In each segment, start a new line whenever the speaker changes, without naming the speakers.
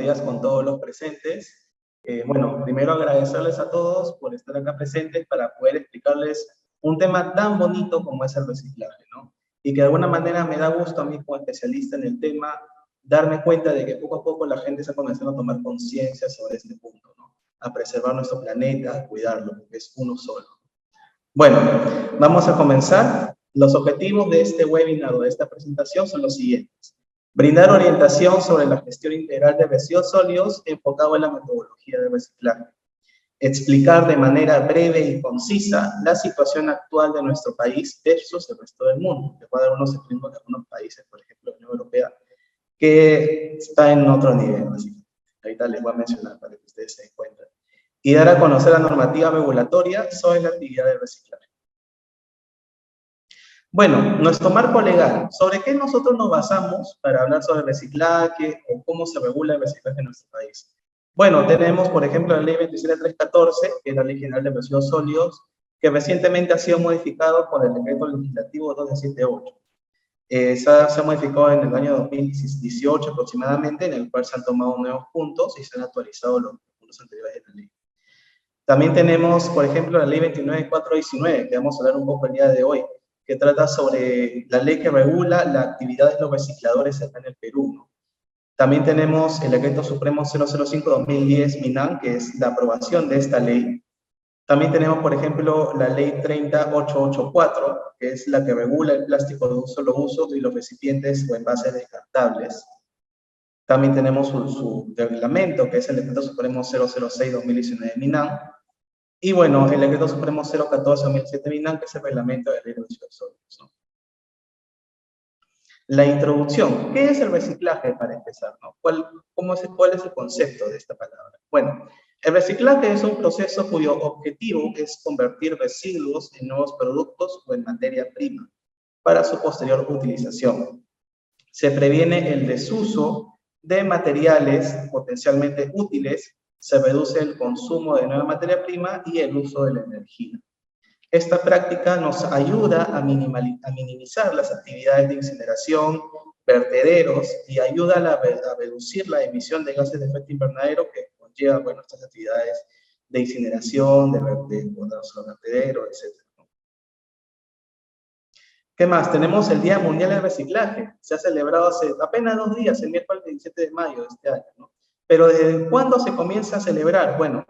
días con todos los presentes. Bueno, primero agradecerles a todos por estar acá presentes para poder explicarles un tema tan bonito como es el reciclaje, ¿no? Y que de alguna manera me da gusto a mí como especialista en el tema darme cuenta de que poco a poco la gente está comenzando a tomar conciencia sobre este punto, ¿no? A preservar nuestro planeta, a cuidarlo, porque es uno solo. Bueno, vamos a comenzar. Los objetivos de este webinar o de esta presentación son los siguientes. Brindar orientación sobre la gestión integral de residuos sólidos enfocado en la metodología de reciclaje. Explicar de manera breve y concisa la situación actual de nuestro país versus el resto del mundo. Les voy a dar unos ejemplos de algunos países, por ejemplo, la Unión Europea, que está en otro nivel. Así. Ahorita les voy a mencionar para que ustedes se den cuenta. Y dar a conocer la normativa regulatoria sobre la actividad de reciclaje. Bueno, nuestro marco legal. ¿Sobre qué nosotros nos basamos para hablar sobre reciclaje o cómo se regula el reciclaje en nuestro país? Bueno, tenemos, por ejemplo, la Ley 27314, que es la Ley General de Residuos Sólidos, que recientemente ha sido modificado por el Decreto Legislativo 278. Se ha modificado en el año 2018 aproximadamente, en el cual se han tomado nuevos puntos y se han actualizado los puntos anteriores de la ley. También tenemos, por ejemplo, la Ley 29419, que vamos a hablar un poco el día de hoy, que trata sobre la ley que regula la actividad de los recicladores acá en el Perú, ¿no? También tenemos el Decreto Supremo 005-2010 MINAM, que es la aprobación de esta ley. También tenemos, por ejemplo, la Ley 30884, que es la que regula el plástico de un solo uso y los recipientes o envases descartables. También tenemos su reglamento, que es el Decreto Supremo 006-2019 MINAM. Y bueno, el Decreto Supremo 014-2007 MINAM, que es el reglamento de la Ley de Residuos Sólidos, ¿no? La introducción. ¿Qué es el reciclaje para empezar, ¿no? ¿Cuál es el concepto de esta palabra? Bueno, el reciclaje es un proceso cuyo objetivo es convertir residuos en nuevos productos o en materia prima para su posterior utilización. Se previene el desuso de materiales potencialmente útiles, se reduce el consumo de nueva materia prima y el uso de la energía. Esta práctica nos ayuda a minimizar las actividades de incineración, vertederos y ayuda a reducir la emisión de gases de efecto invernadero que conlleva, bueno, estas actividades de incineración, de vertederos, etc. ¿Qué más? Tenemos el Día Mundial del Reciclaje. Se ha celebrado hace apenas 2 días, el miércoles 17 de mayo de este año, ¿no? Pero ¿desde cuándo se comienza a celebrar? Bueno,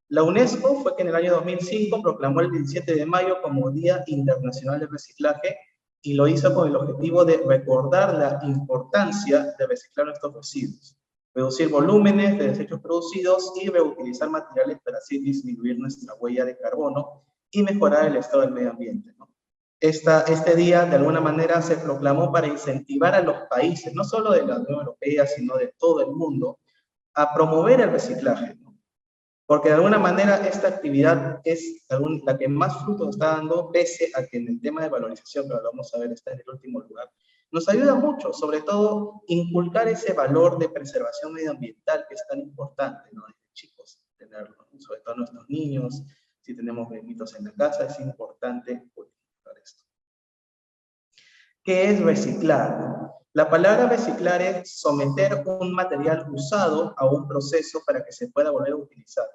la UNESCO fue que en el año 2005 proclamó el 17 de mayo como Día Internacional del Reciclaje y lo hizo con el objetivo de recordar la importancia de reciclar nuestros residuos, reducir volúmenes de desechos producidos y reutilizar materiales para así disminuir nuestra huella de carbono y mejorar el estado del medio ambiente, ¿no? Este día, de alguna manera, se proclamó para incentivar a los países, no solo de la Unión Europea, sino de todo el mundo, a promover el reciclaje, ¿no? Porque de alguna manera esta actividad es la que más frutos está dando, pese a que en el tema de valorización, que lo vamos a ver, está en el último lugar, nos ayuda mucho, sobre todo, inculcar ese valor de preservación medioambiental que es tan importante, ¿no? Desde chicos, tenerlo, ¿no? Sobre todo nuestros niños, si tenemos bebitos en la casa, es importante esto. ¿Qué es reciclar? La palabra reciclar es someter un material usado a un proceso para que se pueda volver a utilizar.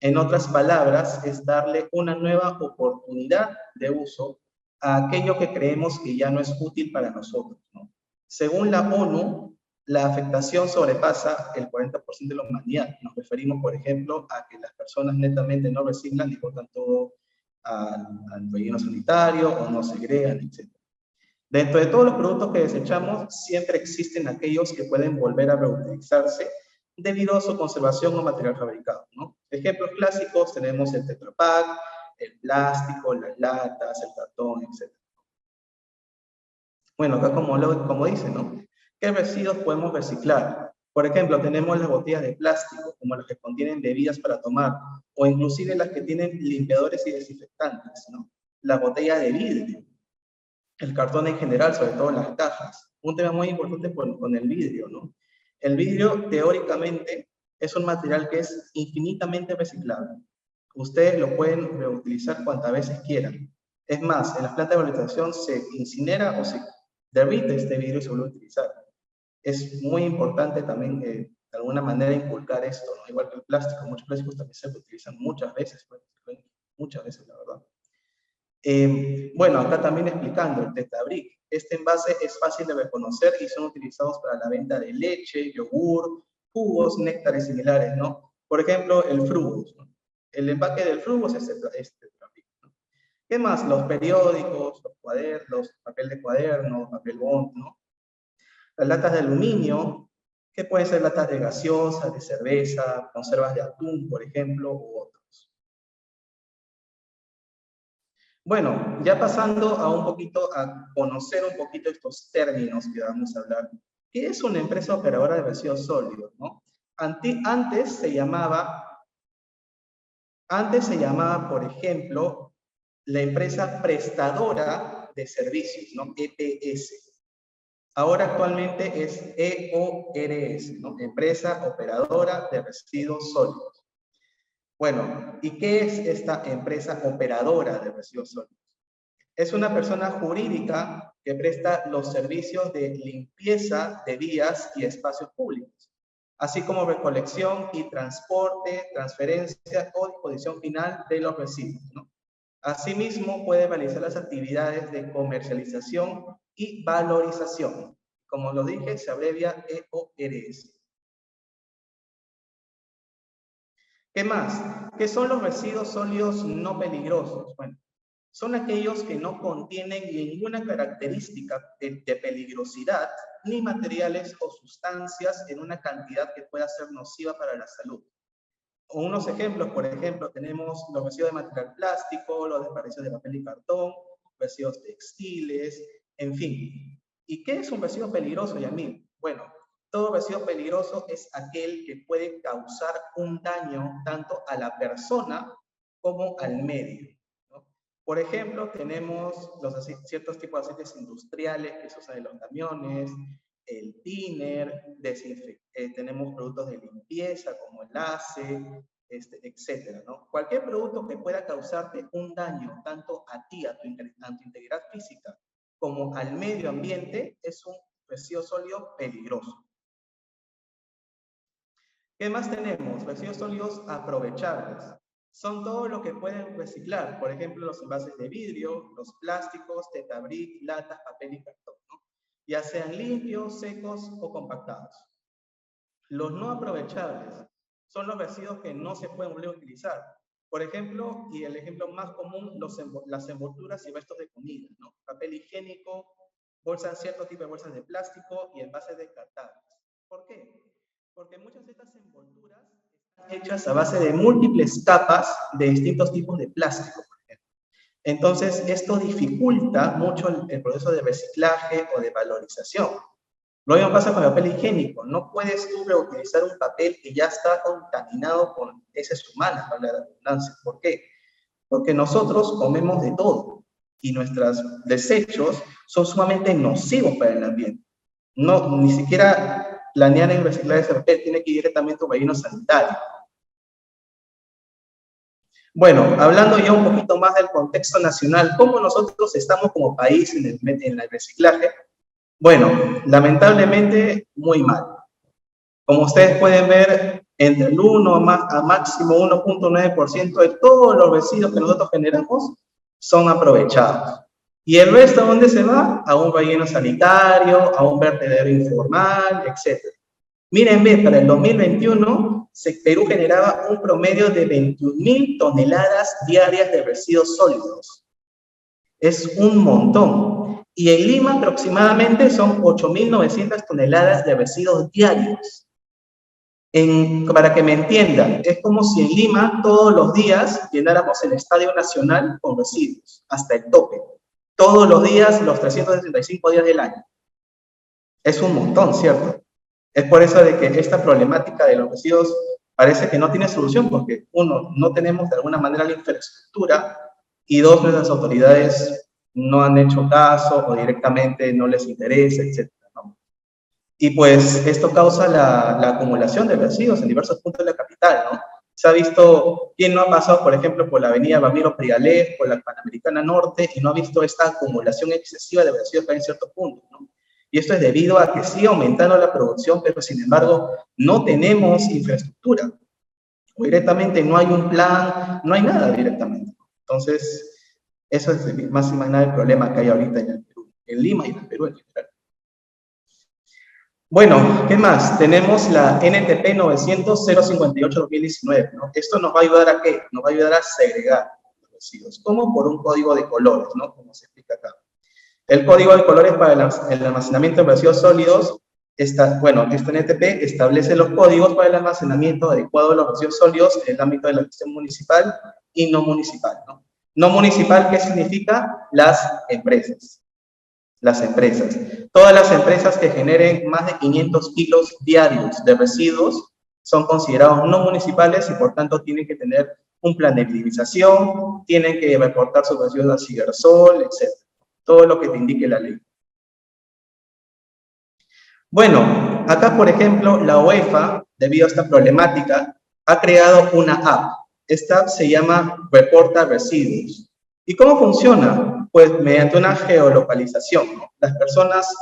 En otras palabras, es darle una nueva oportunidad de uso a aquello que creemos que ya no es útil para nosotros, ¿no? Según la ONU, la afectación sobrepasa el 40% de la humanidad. Nos referimos, por ejemplo, a que las personas netamente no reciclan y botan todo al relleno sanitario o no segregan, etc. Dentro de todos los productos que desechamos, siempre existen aquellos que pueden volver a reutilizarse debido a su conservación o material fabricado, ¿no? Ejemplos clásicos tenemos el Tetra Pak, el plástico, las latas, el cartón, etc. Bueno, acá como dice, ¿no? ¿Qué residuos podemos reciclar? Por ejemplo, tenemos las botellas de plástico, como las que contienen bebidas para tomar, o inclusive las que tienen limpiadores y desinfectantes, ¿no? Las botellas de vidrio, el cartón en general, sobre todo las cajas. Un tema muy importante con el vidrio, ¿no? El vidrio, teóricamente, es un material que es infinitamente reciclable. Ustedes lo pueden reutilizar cuantas veces quieran. Es más, en las plantas de valorización se incinera o se derrite este vidrio y se vuelve a utilizar. Es muy importante también de alguna manera inculcar esto, ¿no? Igual que el plástico, muchos plásticos también se utilizan muchas veces, pues, muchas veces, la verdad. Bueno, acá también explicando el Tetabric. Este envase es fácil de reconocer y son utilizados para la venta de leche, yogur, jugos, néctares similares, ¿no? Por ejemplo, el Frugos, ¿no? El empaque del Frugos es Tetabric, ¿no? ¿Qué más? Los periódicos, los cuadernos, papel de cuaderno, papel bond, ¿no? Las latas de aluminio, que pueden ser latas de gaseosa, de cerveza, conservas de atún, por ejemplo, u otros. Bueno, ya pasando a un poquito, a conocer un poquito estos términos que vamos a hablar. ¿Qué es una empresa operadora de residuos sólidos, no? Antes se llamaba, por ejemplo, la empresa prestadora de servicios, ¿no? EPS. Ahora actualmente es EORS, ¿no? Empresa Operadora de Residuos Sólidos. Bueno, ¿y qué es esta empresa operadora de residuos sólidos? Es una persona jurídica que presta los servicios de limpieza de vías y espacios públicos, así como recolección y transporte, transferencia o disposición final de los residuos, ¿no? Asimismo, puede realizar las actividades de comercialización y valorización. Como lo dije, se abrevia EORS. ¿Qué más? ¿Qué son los residuos sólidos no peligrosos? Bueno, son aquellos que no contienen ninguna característica de peligrosidad, ni materiales o sustancias en una cantidad que pueda ser nociva para la salud. Unos ejemplos, por ejemplo, tenemos los residuos de material plástico, los residuos de papel y cartón, residuos textiles, en fin. ¿Y qué es un residuo peligroso, Yamil? Bueno, todo residuo peligroso es aquel que puede causar un daño tanto a la persona como al medio, ¿no? Por ejemplo, tenemos ciertos tipos de aceites industriales que se usan en los camiones, el thinner, tenemos productos de limpieza como el ACE, etcétera, ¿no? Cualquier producto que pueda causarte un daño tanto a ti, a tu integridad física, como al medio ambiente, es un residuo sólido peligroso. ¿Qué más tenemos? Residuos sólidos aprovechables. Son todo lo que pueden reciclar, por ejemplo, los envases de vidrio, los plásticos, Tetabric, latas, papel y cartón, ¿no? Ya sean limpios, secos o compactados. Los no aprovechables son los residuos que no se pueden volver a utilizar. Por ejemplo, y el ejemplo más común, las envolturas y restos de comida, ¿no? Papel higiénico, cierto tipo de bolsas de plástico y envases descartables. ¿Por qué? Porque muchas de estas envolturas están hechas a base de múltiples capas de distintos tipos de plástico, por ejemplo. Entonces, esto dificulta mucho el proceso de reciclaje o de valorización. Lo mismo pasa con el papel higiénico. No puedes tú reutilizar un papel que ya está contaminado con heces humanas, para la redundancia. ¿Por qué? Porque nosotros comemos de todo y nuestros desechos son sumamente nocivos para el ambiente. No, ni siquiera planear en reciclar ese papel, tiene que ir directamente a un relleno sanitario. Bueno, hablando ya un poquito más del contexto nacional, ¿cómo nosotros estamos como país en el reciclaje? Bueno, lamentablemente muy mal. Como ustedes pueden ver, entre el 1 a máximo 1.9% de todos los residuos que nosotros generamos son aprovechados. ¿Y el resto a dónde se va? A un relleno sanitario, a un vertedero informal, etc. Miren, para el 2021, Perú generaba un promedio de 21.000 toneladas diarias de residuos sólidos. Es un montón. Y en Lima aproximadamente son 8.900 toneladas de residuos diarios. Para que me entiendan, es como si en Lima todos los días llenáramos el Estadio Nacional con residuos, hasta el tope. Todos los días, los 365 días del año. Es un montón, ¿cierto? Es por eso de que esta problemática de los residuos parece que no tiene solución, porque uno, no tenemos de alguna manera la infraestructura, y dos, nuestras autoridades no han hecho caso o directamente no les interesa, etc., ¿no? Y pues esto causa la acumulación de residuos en diversos puntos de la capital, ¿no? Se ha visto, ¿quién no ha pasado, por ejemplo, por la avenida Ramiro Prialé, por la Panamericana Norte, y no ha visto esta acumulación excesiva de residuos que hay en ciertos puntos, ¿no? Y esto es debido a que sigue aumentando la producción, pero sin embargo no tenemos infraestructura. O directamente no hay un plan, no hay nada directamente. Entonces, eso es más y más nada el problema que hay ahorita en el Perú, en Lima y en el Perú en general. Bueno, ¿qué más? Tenemos la NTP 900-058-2019, ¿no? Esto nos va a ayudar a ¿qué? Nos va a ayudar a segregar los residuos, como por un código de colores, ¿no? Como se explica acá. El código de colores para el almacenamiento de residuos sólidos, esta NTP establece los códigos para el almacenamiento adecuado de los residuos sólidos en el ámbito de la gestión municipal y no municipal, ¿no? No municipal, ¿qué significa? Las empresas. Las empresas. Todas las empresas que generen más de 500 kilos diarios de residuos son considerados no municipales y por tanto tienen que tener un plan de minimización, tienen que reportar sus residuos a Cibersol, etc. Todo lo que te indique la ley. Bueno, acá por ejemplo la UEFA, debido a esta problemática, ha creado una app. Esta app se llama Reporta Residuos. ¿Y cómo funciona? Pues mediante una geolocalización, ¿no? Las personas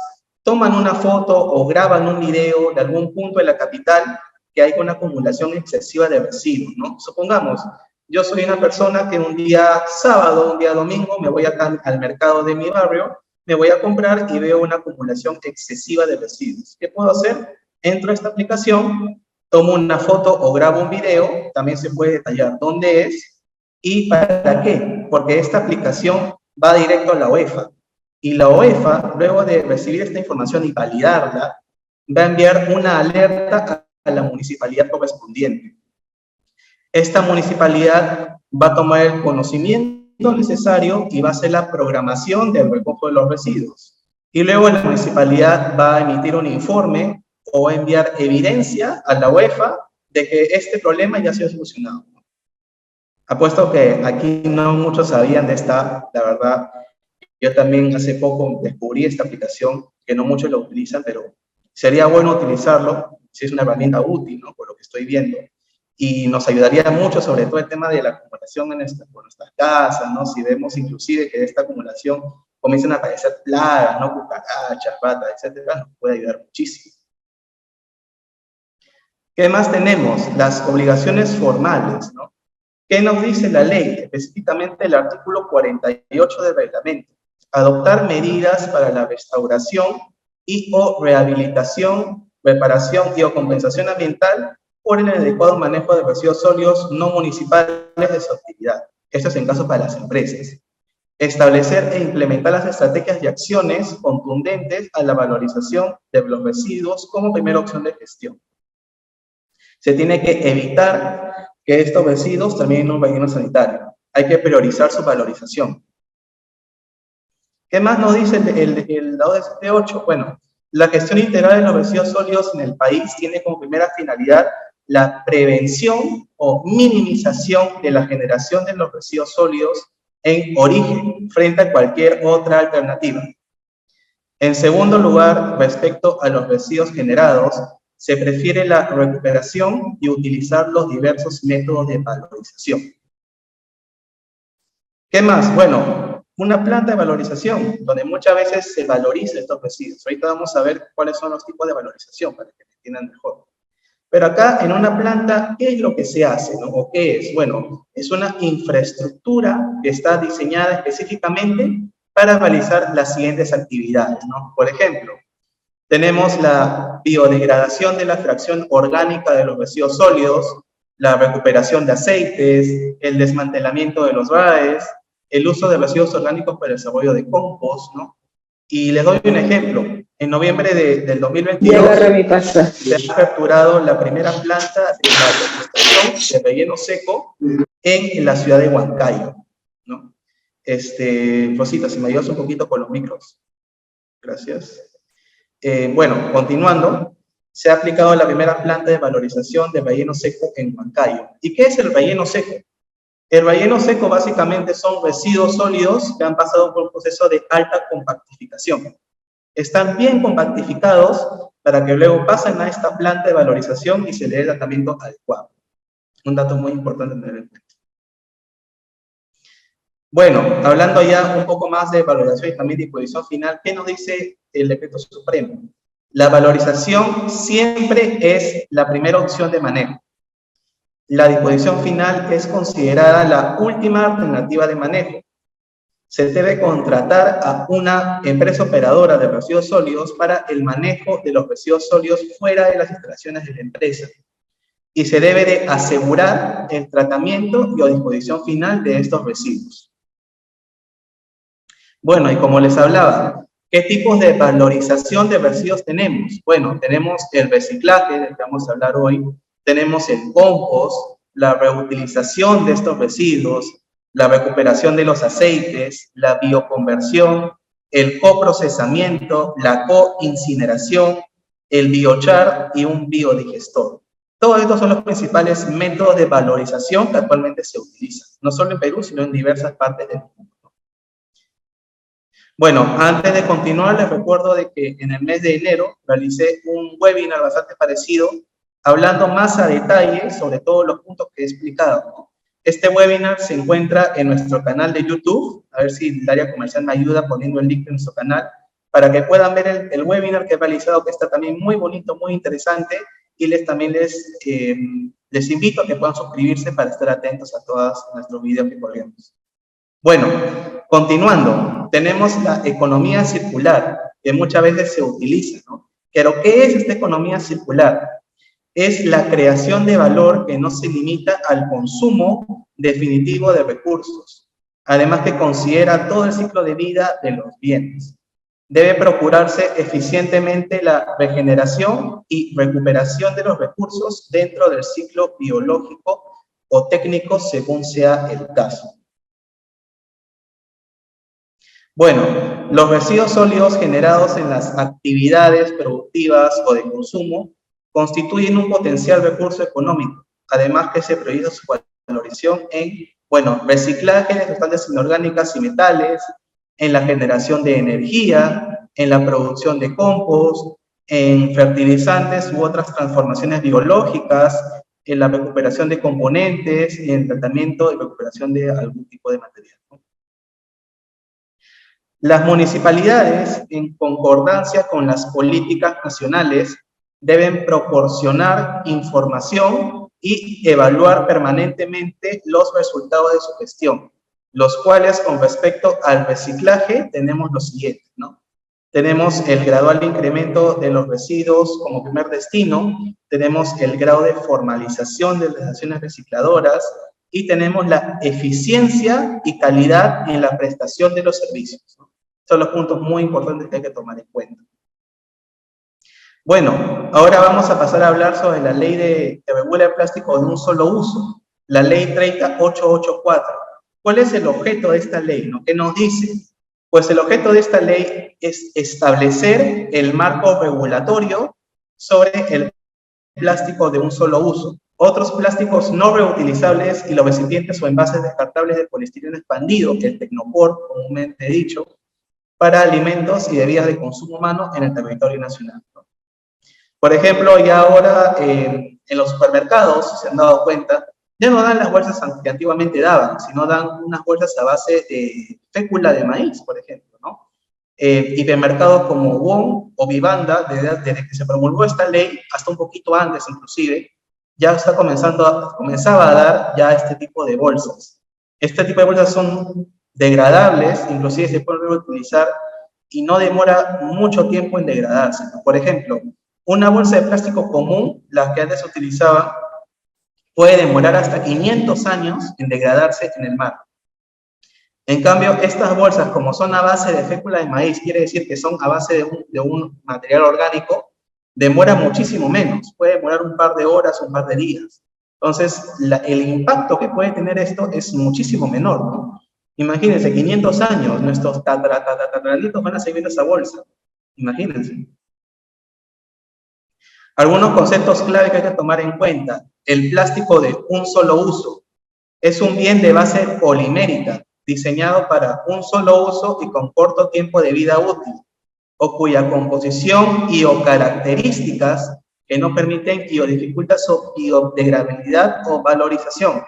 toman una foto o graban un video de algún punto de la capital que hay una acumulación excesiva de residuos, ¿no? Supongamos, yo soy una persona que un día sábado, un día domingo, me voy acá al mercado de mi barrio, me voy a comprar y veo una acumulación excesiva de residuos. ¿Qué puedo hacer? Entro a esta aplicación, tomo una foto o grabo un video, también se puede detallar dónde es, ¿y para qué? Porque esta aplicación va directo a la UEFA. Y la UEFA, luego de recibir esta información y validarla, va a enviar una alerta a la municipalidad correspondiente. Esta municipalidad va a tomar el conocimiento necesario y va a hacer la programación del recojo de los residuos. Y luego la municipalidad va a emitir un informe o va a enviar evidencia a la UEFA de que este problema ya ha sido solucionado. Apuesto que aquí no muchos sabían de esta, la verdad. Yo también hace poco descubrí esta aplicación, que no muchos la utilizan, pero sería bueno utilizarlo, si es una herramienta útil, ¿no? Por lo que estoy viendo. Y nos ayudaría mucho, sobre todo el tema de la acumulación por nuestras casas, ¿no? Si vemos inclusive que de esta acumulación comienzan a aparecer plagas, ¿no? Cucarachas, ratas, etcétera, nos puede ayudar muchísimo. ¿Qué más tenemos? Las obligaciones formales, ¿no? ¿Qué nos dice la ley? Específicamente el artículo 48 del reglamento. Adoptar medidas para la restauración y o rehabilitación, reparación y o compensación ambiental por el adecuado manejo de residuos sólidos no municipales de su actividad. Esto es en caso para las empresas. Establecer e implementar las estrategias y acciones contundentes a la valorización de los residuos como primera opción de gestión. Se tiene que evitar que estos residuos terminen en un relleno sanitario. Hay que priorizar su valorización. ¿Qué más nos dice el ODS-8? Bueno, la gestión integral de los residuos sólidos en el país tiene como primera finalidad la prevención o minimización de la generación de los residuos sólidos en origen frente a cualquier otra alternativa. En segundo lugar, respecto a los residuos generados, se prefiere la recuperación y utilizar los diversos métodos de valorización. ¿Qué más? Bueno, una planta de valorización, donde muchas veces se valoriza estos residuos. Ahorita vamos a ver cuáles son los tipos de valorización para que me entiendan mejor. Pero acá, en una planta, ¿qué es lo que se hace, ¿no? ¿O qué es? Bueno, es una infraestructura que está diseñada específicamente para realizar las siguientes actividades, ¿no? Por ejemplo, tenemos la biodegradación de la fracción orgánica de los residuos sólidos, la recuperación de aceites, el desmantelamiento de los RAEs, el uso de residuos orgánicos para el desarrollo de compost, ¿no? Y les doy un ejemplo. En noviembre del 2022 se ha aperturado la primera planta de valorización de relleno seco en la ciudad de Huancayo, ¿no? Rosita, si me ayudas un poquito con los micros. Gracias. Bueno, continuando, se ha aplicado la primera planta de valorización de relleno seco en Huancayo. ¿Y qué es el relleno seco? El relleno seco básicamente son residuos sólidos que han pasado por un proceso de alta compactificación. Están bien compactificados para que luego pasen a esta planta de valorización y se le dé el tratamiento adecuado. Un dato muy importante tener en cuenta. Bueno, hablando ya un poco más de valoración y también disposición final, ¿qué nos dice el decreto supremo. La valorización siempre es la primera opción de manejo. La disposición final es considerada la última alternativa de manejo. Se debe contratar a una empresa operadora de residuos sólidos para el manejo de los residuos sólidos fuera de las instalaciones de la empresa. Y se debe de asegurar el tratamiento y o disposición final de estos residuos. Bueno, y como les hablaba, ¿qué tipos de valorización de residuos tenemos? Bueno, tenemos el reciclaje, del que vamos a hablar hoy, tenemos el compost, la reutilización de estos residuos, la recuperación de los aceites, la bioconversión, el coprocesamiento, la coincineración, el biochar y un biodigestor. Todos estos son los principales métodos de valorización que actualmente se utilizan, no solo en Perú, sino en diversas partes del mundo. Bueno, antes de continuar, les recuerdo de que en el mes de enero realicé un webinar bastante parecido, hablando más a detalle sobre todos los puntos que he explicado, ¿no? Este webinar se encuentra en nuestro canal de YouTube, a ver si el área comercial me ayuda poniendo el link de nuestro canal, para que puedan ver el webinar que he realizado, que está también muy bonito, muy interesante, y también les invito a que puedan suscribirse para estar atentos a todos nuestros videos que colgamos. Bueno, continuando, tenemos la economía circular, que muchas veces se utiliza, ¿no? Pero, ¿qué es esta economía circular? Es la creación de valor que no se limita al consumo definitivo de recursos, además que considera todo el ciclo de vida de los bienes. Debe procurarse eficientemente la regeneración y recuperación de los recursos dentro del ciclo biológico o técnico según sea el caso. Bueno, los residuos sólidos generados en las actividades productivas o de consumo constituyen un potencial recurso económico, además que se prioriza su valorización en, bueno, reciclaje de sustancias inorgánicas y metales, en la generación de energía, en la producción de compost, en fertilizantes u otras transformaciones biológicas, en la recuperación de componentes y en el tratamiento y recuperación de algún tipo de material, ¿no? Las municipalidades, en concordancia con las políticas nacionales, deben proporcionar información y evaluar permanentemente los resultados de su gestión, los cuales, con respecto al reciclaje, tenemos los siguientes, ¿no? Tenemos el gradual incremento de los residuos como primer destino, tenemos el grado de formalización de las estaciones recicladoras y tenemos la eficiencia y calidad en la prestación de los servicios, ¿no? Son los puntos muy importantes que hay que tomar en cuenta. Bueno, ahora vamos a pasar a hablar sobre la ley que regula el plástico de un solo uso, la ley 30884. ¿Cuál es el objeto de esta ley, ¿no? ¿Qué nos dice? Pues el objeto de esta ley es establecer el marco regulatorio sobre el plástico de un solo uso, otros plásticos no reutilizables y los recipientes o envases descartables de poliestireno expandido, el tecnopor, comúnmente dicho, para alimentos y bebidas de consumo humano en el territorio nacional, ¿no? Por ejemplo, ya ahora en los supermercados, si se han dado cuenta, ya no dan las bolsas que antiguamente daban, sino dan unas bolsas a base de fécula de maíz, por ejemplo, ¿no? Hipermercados como Wong o Vivanda, desde que se promulgó esta ley, hasta un poquito antes inclusive, ya comenzaba a dar ya este tipo de bolsas. Este tipo de bolsas son degradables, inclusive se pueden reutilizar y no demora mucho tiempo en degradarse. Por ejemplo, una bolsa de plástico común, la que antes se utilizaba, puede demorar hasta 500 años en degradarse en el mar. En cambio, estas bolsas, como son a base de fécula de maíz, quiere decir que son a base de un material orgánico, demora muchísimo menos, puede demorar un par de horas, un par de días. Entonces, el impacto que puede tener esto es muchísimo menor, ¿no? Imagínense, 500 años, nuestros tataranitos van a seguir viendo esa bolsa. Imagínense. Algunos conceptos clave que hay que tomar en cuenta. El plástico de un solo uso es un bien de base polimérica, diseñado para un solo uso y con corto tiempo de vida útil, o cuya composición y o características que no permiten y o dificultan su biodegradabilidad o valorización.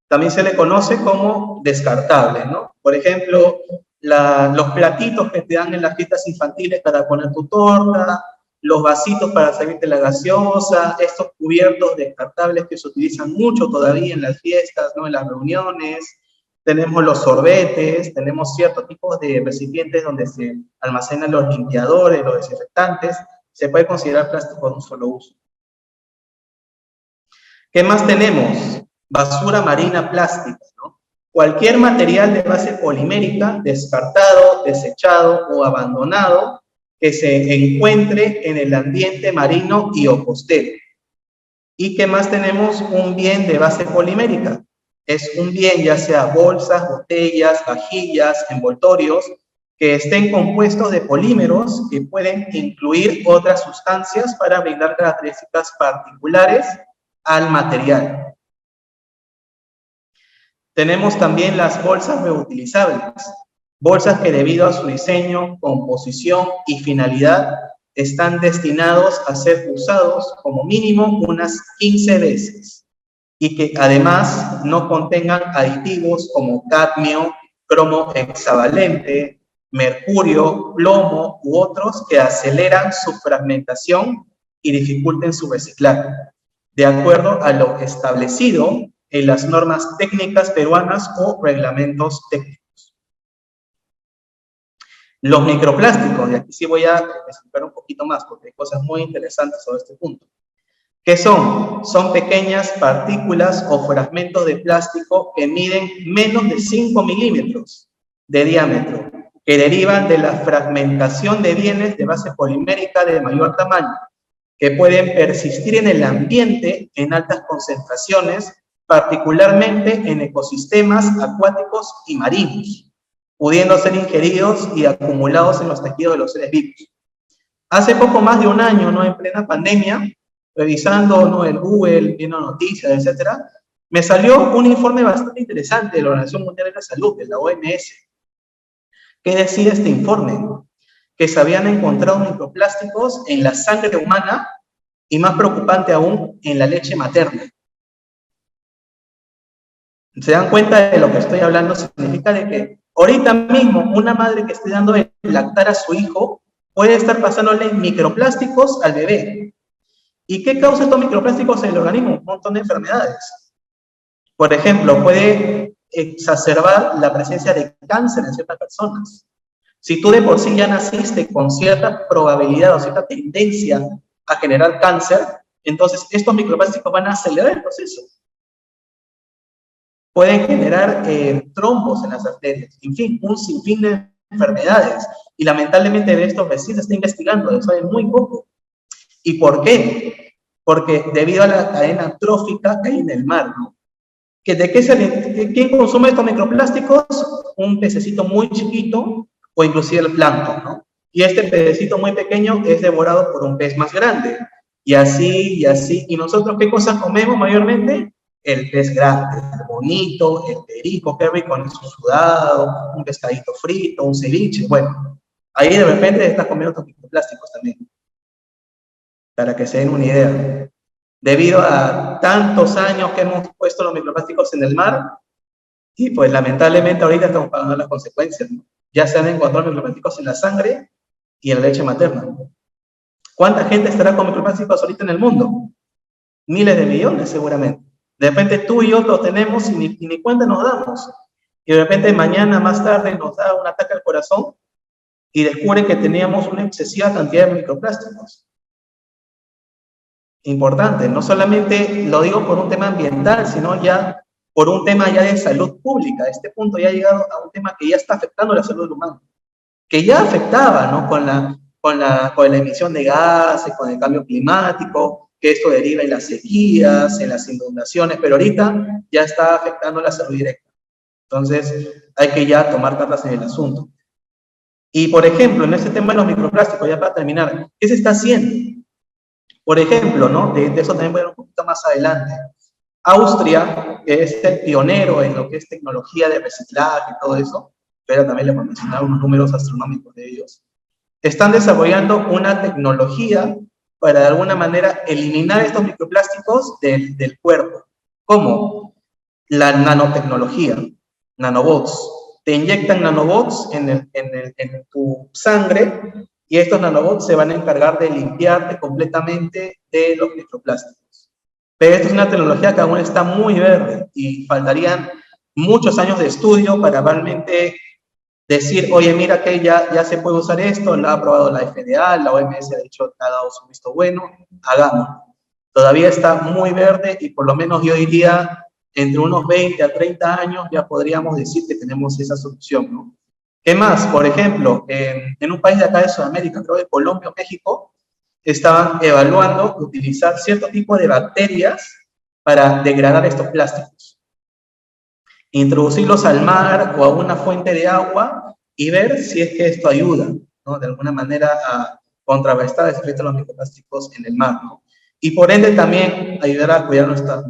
También se le conoce como descartable, ¿no? Por ejemplo, los platitos que te dan en las fiestas infantiles para poner tu torta, los vasitos para servirte la gaseosa, estos cubiertos descartables que se utilizan mucho todavía en las fiestas, ¿no? En las reuniones. Tenemos los sorbetes, tenemos ciertos tipos de recipientes donde se almacenan los limpiadores, los desinfectantes. Se puede considerar plástico de un solo uso. ¿Qué más tenemos? Basura marina plástica, ¿no? Cualquier material de base polimérica descartado, desechado o abandonado que se encuentre en el ambiente marino y o costero. ¿Y qué más tenemos? Un bien de base polimérica. Es un bien ya sea bolsas, botellas, vajillas, envoltorios, que estén compuestos de polímeros que pueden incluir otras sustancias para brindar características particulares al material. Tenemos también las bolsas reutilizables, bolsas que debido a su diseño, composición y finalidad están destinados a ser usados como mínimo unas 15 veces y que además no contengan aditivos como cadmio, cromo hexavalente, mercurio, plomo u otros que aceleran su fragmentación y dificulten su reciclaje, de acuerdo a lo establecido en las normas técnicas peruanas o reglamentos técnicos. Los microplásticos, y aquí sí voy a explicar un poquito más porque hay cosas muy interesantes sobre este punto. ¿Qué son? Son pequeñas partículas o fragmentos de plástico que miden menos de 5 milímetros de diámetro, que derivan de la fragmentación de bienes de base polimérica de mayor tamaño, que pueden persistir en el ambiente en altas concentraciones, particularmente en ecosistemas acuáticos y marinos, pudiendo ser ingeridos y acumulados en los tejidos de los seres vivos. Hace poco más de un año, ¿no? En plena pandemia, revisando, ¿no? El Google, viendo noticias, etcétera, me salió un informe bastante interesante de la Organización Mundial de la Salud, de la OMS. ¿Qué decía este informe? Que se habían encontrado microplásticos en la sangre humana y, más preocupante aún, en la leche materna. ¿Se dan cuenta de lo que estoy hablando? Significa de que ahorita mismo una madre que esté dando de lactar a su hijo puede estar pasándole microplásticos al bebé. ¿Y qué causa estos microplásticos en el organismo? Un montón de enfermedades. Por ejemplo, puede exacerbar la presencia de cáncer en ciertas personas. Si tú de por sí ya naciste con cierta probabilidad o cierta tendencia a generar cáncer, entonces estos microplásticos van a acelerar el proceso. Pueden generar trombos en las arterias, en fin, un sinfín de enfermedades. Y lamentablemente de esto recién se está investigando, se sabe muy poco. ¿Y por qué? Porque debido a la cadena trófica que hay en el mar, ¿no? ¿Quién consume estos microplásticos? Un pececito muy chiquito o inclusive el plancton, ¿no? Y este pececito muy pequeño es devorado por un pez más grande. Y así, y así. ¿Y nosotros qué cosas comemos mayormente? El pez grande, el bonito, el perico, qué rico con su sudado, un pescadito frito, un ceviche. Bueno, ahí de repente estás comiendo estos microplásticos también. Para que se den una idea. Debido a tantos años que hemos puesto los microplásticos en el mar, y pues lamentablemente ahorita estamos pagando las consecuencias, ¿no? Ya se han encontrado microplásticos en la sangre y en la leche materna. ¿Cuánta gente estará con microplásticos ahorita en el mundo? Miles de millones seguramente. De repente tú y yo lo tenemos y ni cuenta nos damos. Y de repente mañana más tarde nos da un ataque al corazón y descubren que teníamos una excesiva cantidad de microplásticos. Importante, no solamente lo digo por un tema ambiental, sino ya por un tema ya de salud pública. Este punto ya ha llegado a un tema que ya está afectando la salud humana, que ya afectaba, ¿no? Con la emisión de gases, con el cambio climático, que esto deriva en las sequías, en las inundaciones, pero ahorita ya está afectando la salud directa. Entonces, hay que ya tomar cartas en el asunto. Y, por ejemplo, en este tema de los microplásticos, ya para terminar, ¿qué se está haciendo? Por ejemplo, ¿no? De eso también voy a ver un poquito más adelante. Austria, que es el pionero en lo que es tecnología de reciclaje y todo eso, pero también les voy a mencionar unos números astronómicos de ellos, están desarrollando una tecnología para de alguna manera eliminar estos microplásticos del cuerpo. ¿Cómo? La nanotecnología, nanobots. te inyectan nanobots en tu sangre y estos nanobots se van a encargar de limpiarte completamente de los microplásticos. Pero esta es una tecnología que aún está muy verde y faltarían muchos años de estudio para realmente decir, oye, mira que ya se puede usar esto, lo ha aprobado la FDA, la OMS ha dicho, ha dado su visto bueno, hagámoslo. Todavía está muy verde y por lo menos yo diría, entre unos 20 a 30 años ya podríamos decir que tenemos esa solución, ¿no? ¿Qué más? Por ejemplo, en un país de acá de Sudamérica, creo de Colombia o México, estaban evaluando utilizar cierto tipo de bacterias para degradar estos plásticos. Introducirlos al mar o a una fuente de agua y ver si es que esto ayuda, ¿no? De alguna manera a contrarrestar el efecto de los microplásticos en el mar, ¿no? Y por ende también ayudar a cuidar nuestra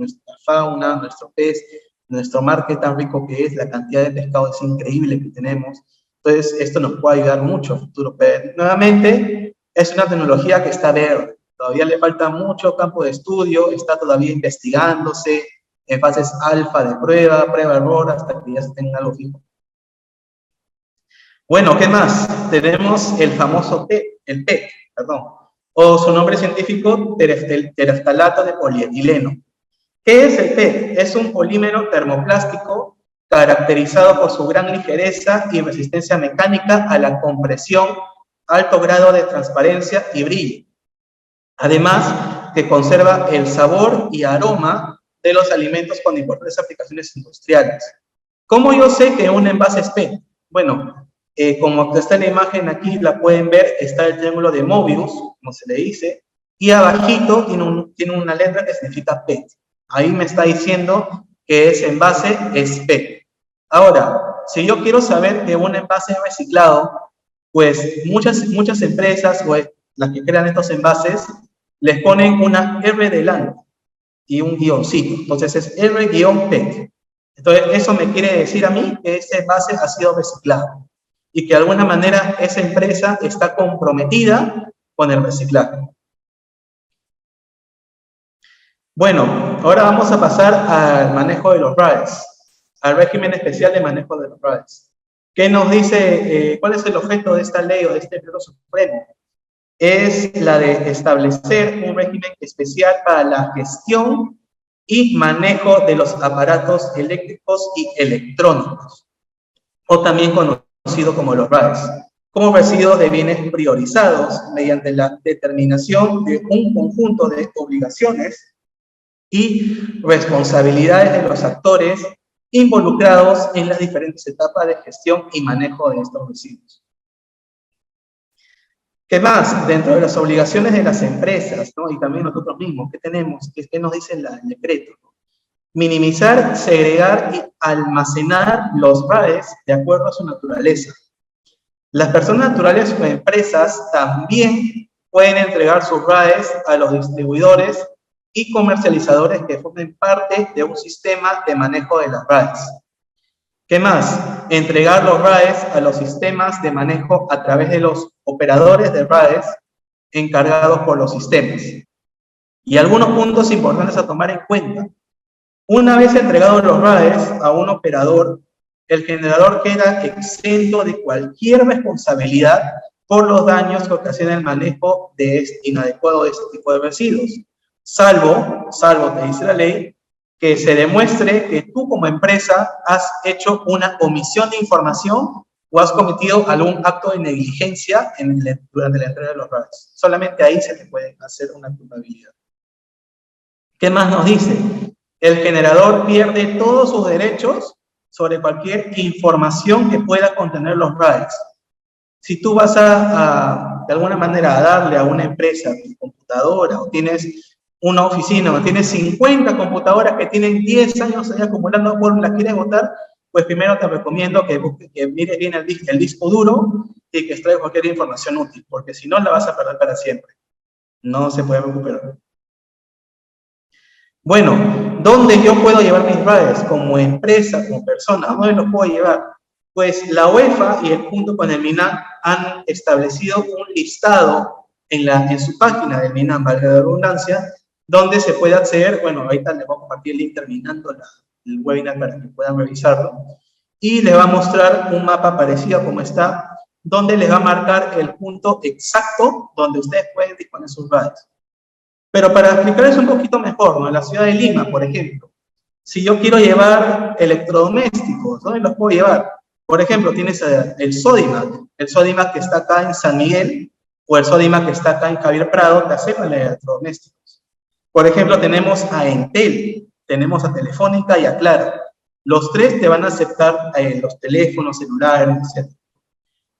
fauna, nuestro pez, nuestro mar, que tan rico que es, la cantidad de pescado es increíble que tenemos. Entonces, esto nos puede ayudar mucho a futuro. Pero nuevamente, es una tecnología que está verde. Todavía le falta mucho campo de estudio, está todavía investigándose, en fases alfa de prueba-error, hasta que ya se tenga algo fijo. Bueno, ¿qué más? Tenemos el famoso el PET, perdón, o su nombre científico, tereftalato de polietileno. ¿Qué es el PET? Es un polímero termoplástico caracterizado por su gran ligereza y resistencia mecánica a la compresión, alto grado de transparencia y brillo. Además, que conserva el sabor y aroma de los alimentos con importantes aplicaciones industriales. ¿Cómo yo sé que un envase es PET? Bueno, como está en la imagen aquí, la pueden ver, está el triángulo de Mobius, como se le dice, y abajito tiene una letra que significa PET. Ahí me está diciendo que ese envase es PET. Ahora, si yo quiero saber que un envase es reciclado, pues muchas empresas, o las que crean estos envases, les ponen una R delante y un guioncito. Entonces es R-PET. Entonces eso me quiere decir a mí que ese envase ha sido reciclado y que de alguna manera esa empresa está comprometida con el reciclaje. Bueno, ahora vamos a pasar al manejo de los RAEs, al régimen especial de manejo de los RAEs. ¿Qué nos dice, cuál es el objeto de esta ley o de este decreto supremo? Es la de establecer un régimen especial para la gestión y manejo de los aparatos eléctricos y electrónicos, o también conocido como los RAEs, como residuos de bienes priorizados mediante la determinación de un conjunto de obligaciones y responsabilidades de los actores involucrados en las diferentes etapas de gestión y manejo de estos residuos. ¿Qué más? Dentro de las obligaciones de las empresas, ¿no? Y también nosotros mismos, ¿qué tenemos? ¿Qué nos dice el decreto? Minimizar, segregar y almacenar los RAEs de acuerdo a su naturaleza. Las personas naturales o empresas también pueden entregar sus RAEs a los distribuidores y comercializadores que formen parte de un sistema de manejo de las RAEs. ¿Qué más? Entregar los RAEs a los sistemas de manejo a través de los operadores de RAEs encargados por los sistemas. Y algunos puntos importantes a tomar en cuenta. Una vez entregados los RAEs a un operador, el generador queda exento de cualquier responsabilidad por los daños que ocasiona el manejo inadecuado de este tipo de residuos. Salvo, te dice la ley, que se demuestre que tú como empresa has hecho una omisión de información o has cometido algún acto de negligencia durante la entrega de los RAEs. Solamente ahí se te puede hacer una culpabilidad. ¿Qué más nos dice? El generador pierde todos sus derechos sobre cualquier información que pueda contener los RAEs. Si tú vas de alguna manera a darle a una empresa tu computadora o tienes una oficina o tienes 50 computadoras que tienen 10 años ahí acumulando polvo y las quieres botar, pues primero te recomiendo que mires bien el disco duro y que extraigas cualquier información útil, porque si no la vas a perder para siempre. No se puede recuperar. Bueno, ¿dónde yo puedo llevar mis RAEs? Como empresa, como persona, ¿dónde los puedo llevar? Pues la UEFA y el punto con el MINAM han establecido un listado en su página del MINAM, valga la redundancia, donde se puede acceder. Bueno, ahorita les voy a compartir el link terminando el webinar para que puedan revisarlo. y les va a mostrar un mapa parecido como está, donde les va a marcar el punto exacto donde ustedes pueden disponer sus radios. Pero para explicarles un poquito mejor, ¿no? En la ciudad de Lima, por ejemplo, si yo quiero llevar electrodomésticos, ¿dónde los puedo llevar? Por ejemplo, tienes el Sodimac que está acá en San Miguel, o el Sodimac que está acá en Javier Prado, te aceptan electrodomésticos. Por ejemplo, tenemos a Entel, tenemos a Telefónica y a Claro. Los tres te van a aceptar los teléfonos, celulares, etc.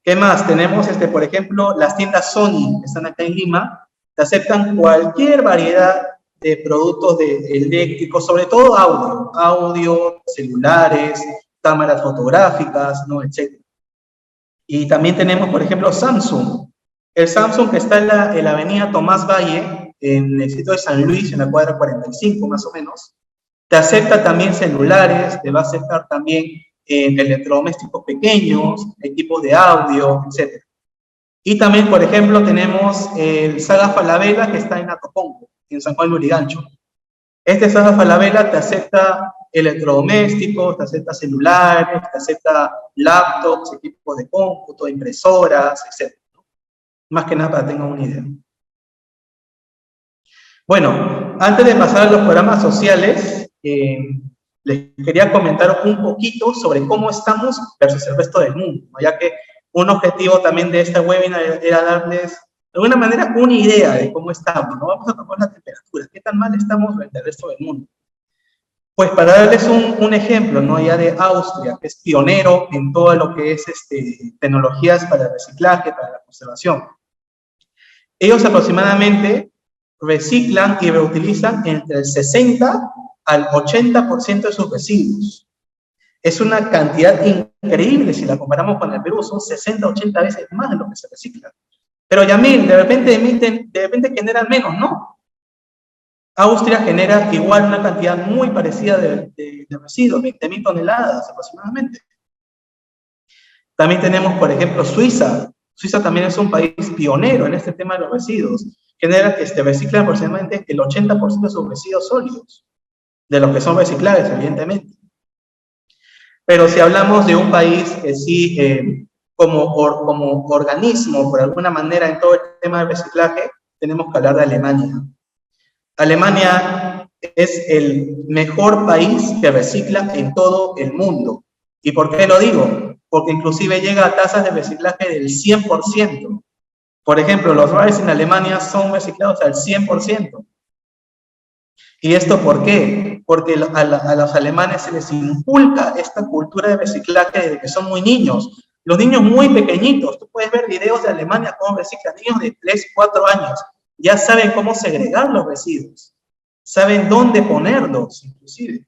¿Qué más? Tenemos, por ejemplo, las tiendas Sony, que están acá en Lima, te aceptan cualquier variedad de productos eléctricos, sobre todo audio, celulares, cámaras fotográficas, ¿no? Etc. Y también tenemos, por ejemplo, Samsung. El Samsung que está en la avenida Tomás Valle, en el sitio de San Luis, en la cuadra 45 más o menos, te acepta también celulares, te va a aceptar también electrodomésticos pequeños, equipos de audio, etc. Y también, por ejemplo, tenemos el Saga Falabella, que está en Atopongo, en San Juan de Lurigancho. Saga Falabella te acepta electrodomésticos, te acepta celulares, te acepta laptops, equipos de cómputo, impresoras, etc. Más que nada para que tengan una idea. Bueno, antes de pasar a los programas sociales, les quería comentar un poquito sobre cómo estamos versus el resto del mundo, ¿no? Ya que un objetivo también de este webinar era darles, de alguna manera, una idea de cómo estamos, ¿no? Vamos a tomar la temperatura, ¿qué tan mal estamos frente al resto del mundo? Pues para darles un ejemplo, ¿no? Ya de Austria, que es pionero en todo lo que es tecnologías para el reciclaje, para la conservación. Ellos aproximadamente reciclan y reutilizan entre el 60 al 80% de sus residuos. Es una cantidad increíble si la comparamos con el Perú, son 60, 80 veces más de lo que se recicla. Pero Yamil, de repente generan menos, ¿no? Austria genera igual una cantidad muy parecida de residuos, 20.000 toneladas aproximadamente. También tenemos, por ejemplo, Suiza. Suiza también es un país pionero en este tema de los residuos. Genera que reciclan aproximadamente el 80% de sus residuos sólidos, de los que son reciclables, evidentemente. Pero si hablamos de un país que sí, como organismo, por alguna manera, en todo el tema del reciclaje, tenemos que hablar de Alemania. Alemania es el mejor país que recicla en todo el mundo. ¿Y por qué lo digo? Porque inclusive llega a tasas de reciclaje del 100%. Por ejemplo, los RAEs en Alemania son reciclados al 100%. ¿Y esto por qué? Porque a los alemanes se les inculca esta cultura de reciclaje desde que son muy niños. Los niños muy pequeñitos, tú puedes ver videos de Alemania cómo reciclan, niños de 3, 4 años, ya saben cómo segregar los residuos, saben dónde ponerlos, inclusive.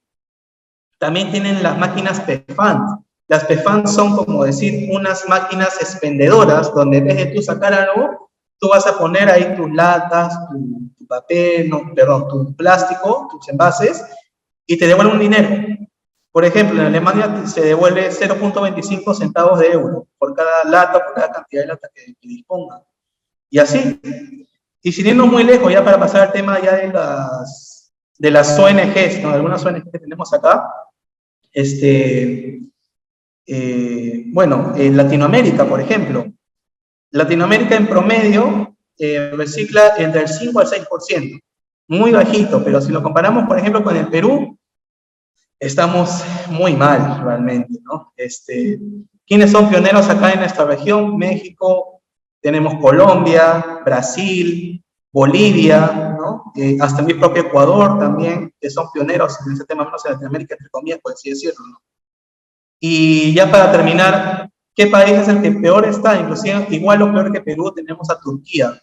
También tienen las máquinas PFAN. Las PFAN son, como decir, unas máquinas expendedoras, donde en vez de tú sacar algo, tú vas a poner ahí tus latas, tu papel, tu plástico, tus envases, y te devuelven un dinero. Por ejemplo, en Alemania se devuelve 0.25 centavos de euro por cada lata, por cada cantidad de lata que dispongan. Y así. Y sin irnos muy lejos, ya para pasar al tema ya de las ONGs, ¿no? Algunas ONGs que tenemos acá. Bueno, en Latinoamérica, por ejemplo. Latinoamérica en promedio recicla entre el 5 al 6%. Muy bajito, pero si lo comparamos, por ejemplo, con el Perú, estamos muy mal realmente, ¿no? ¿Quiénes son pioneros acá en esta región? México, tenemos Colombia, Brasil, Bolivia, ¿no? Hasta mi propio Ecuador también, que son pioneros en este tema, menos en Latinoamérica, entre comillas, por así decirlo, ¿no? Y ya para terminar, ¿qué país es el que peor está? Inclusive, igual o peor que Perú, tenemos a Turquía.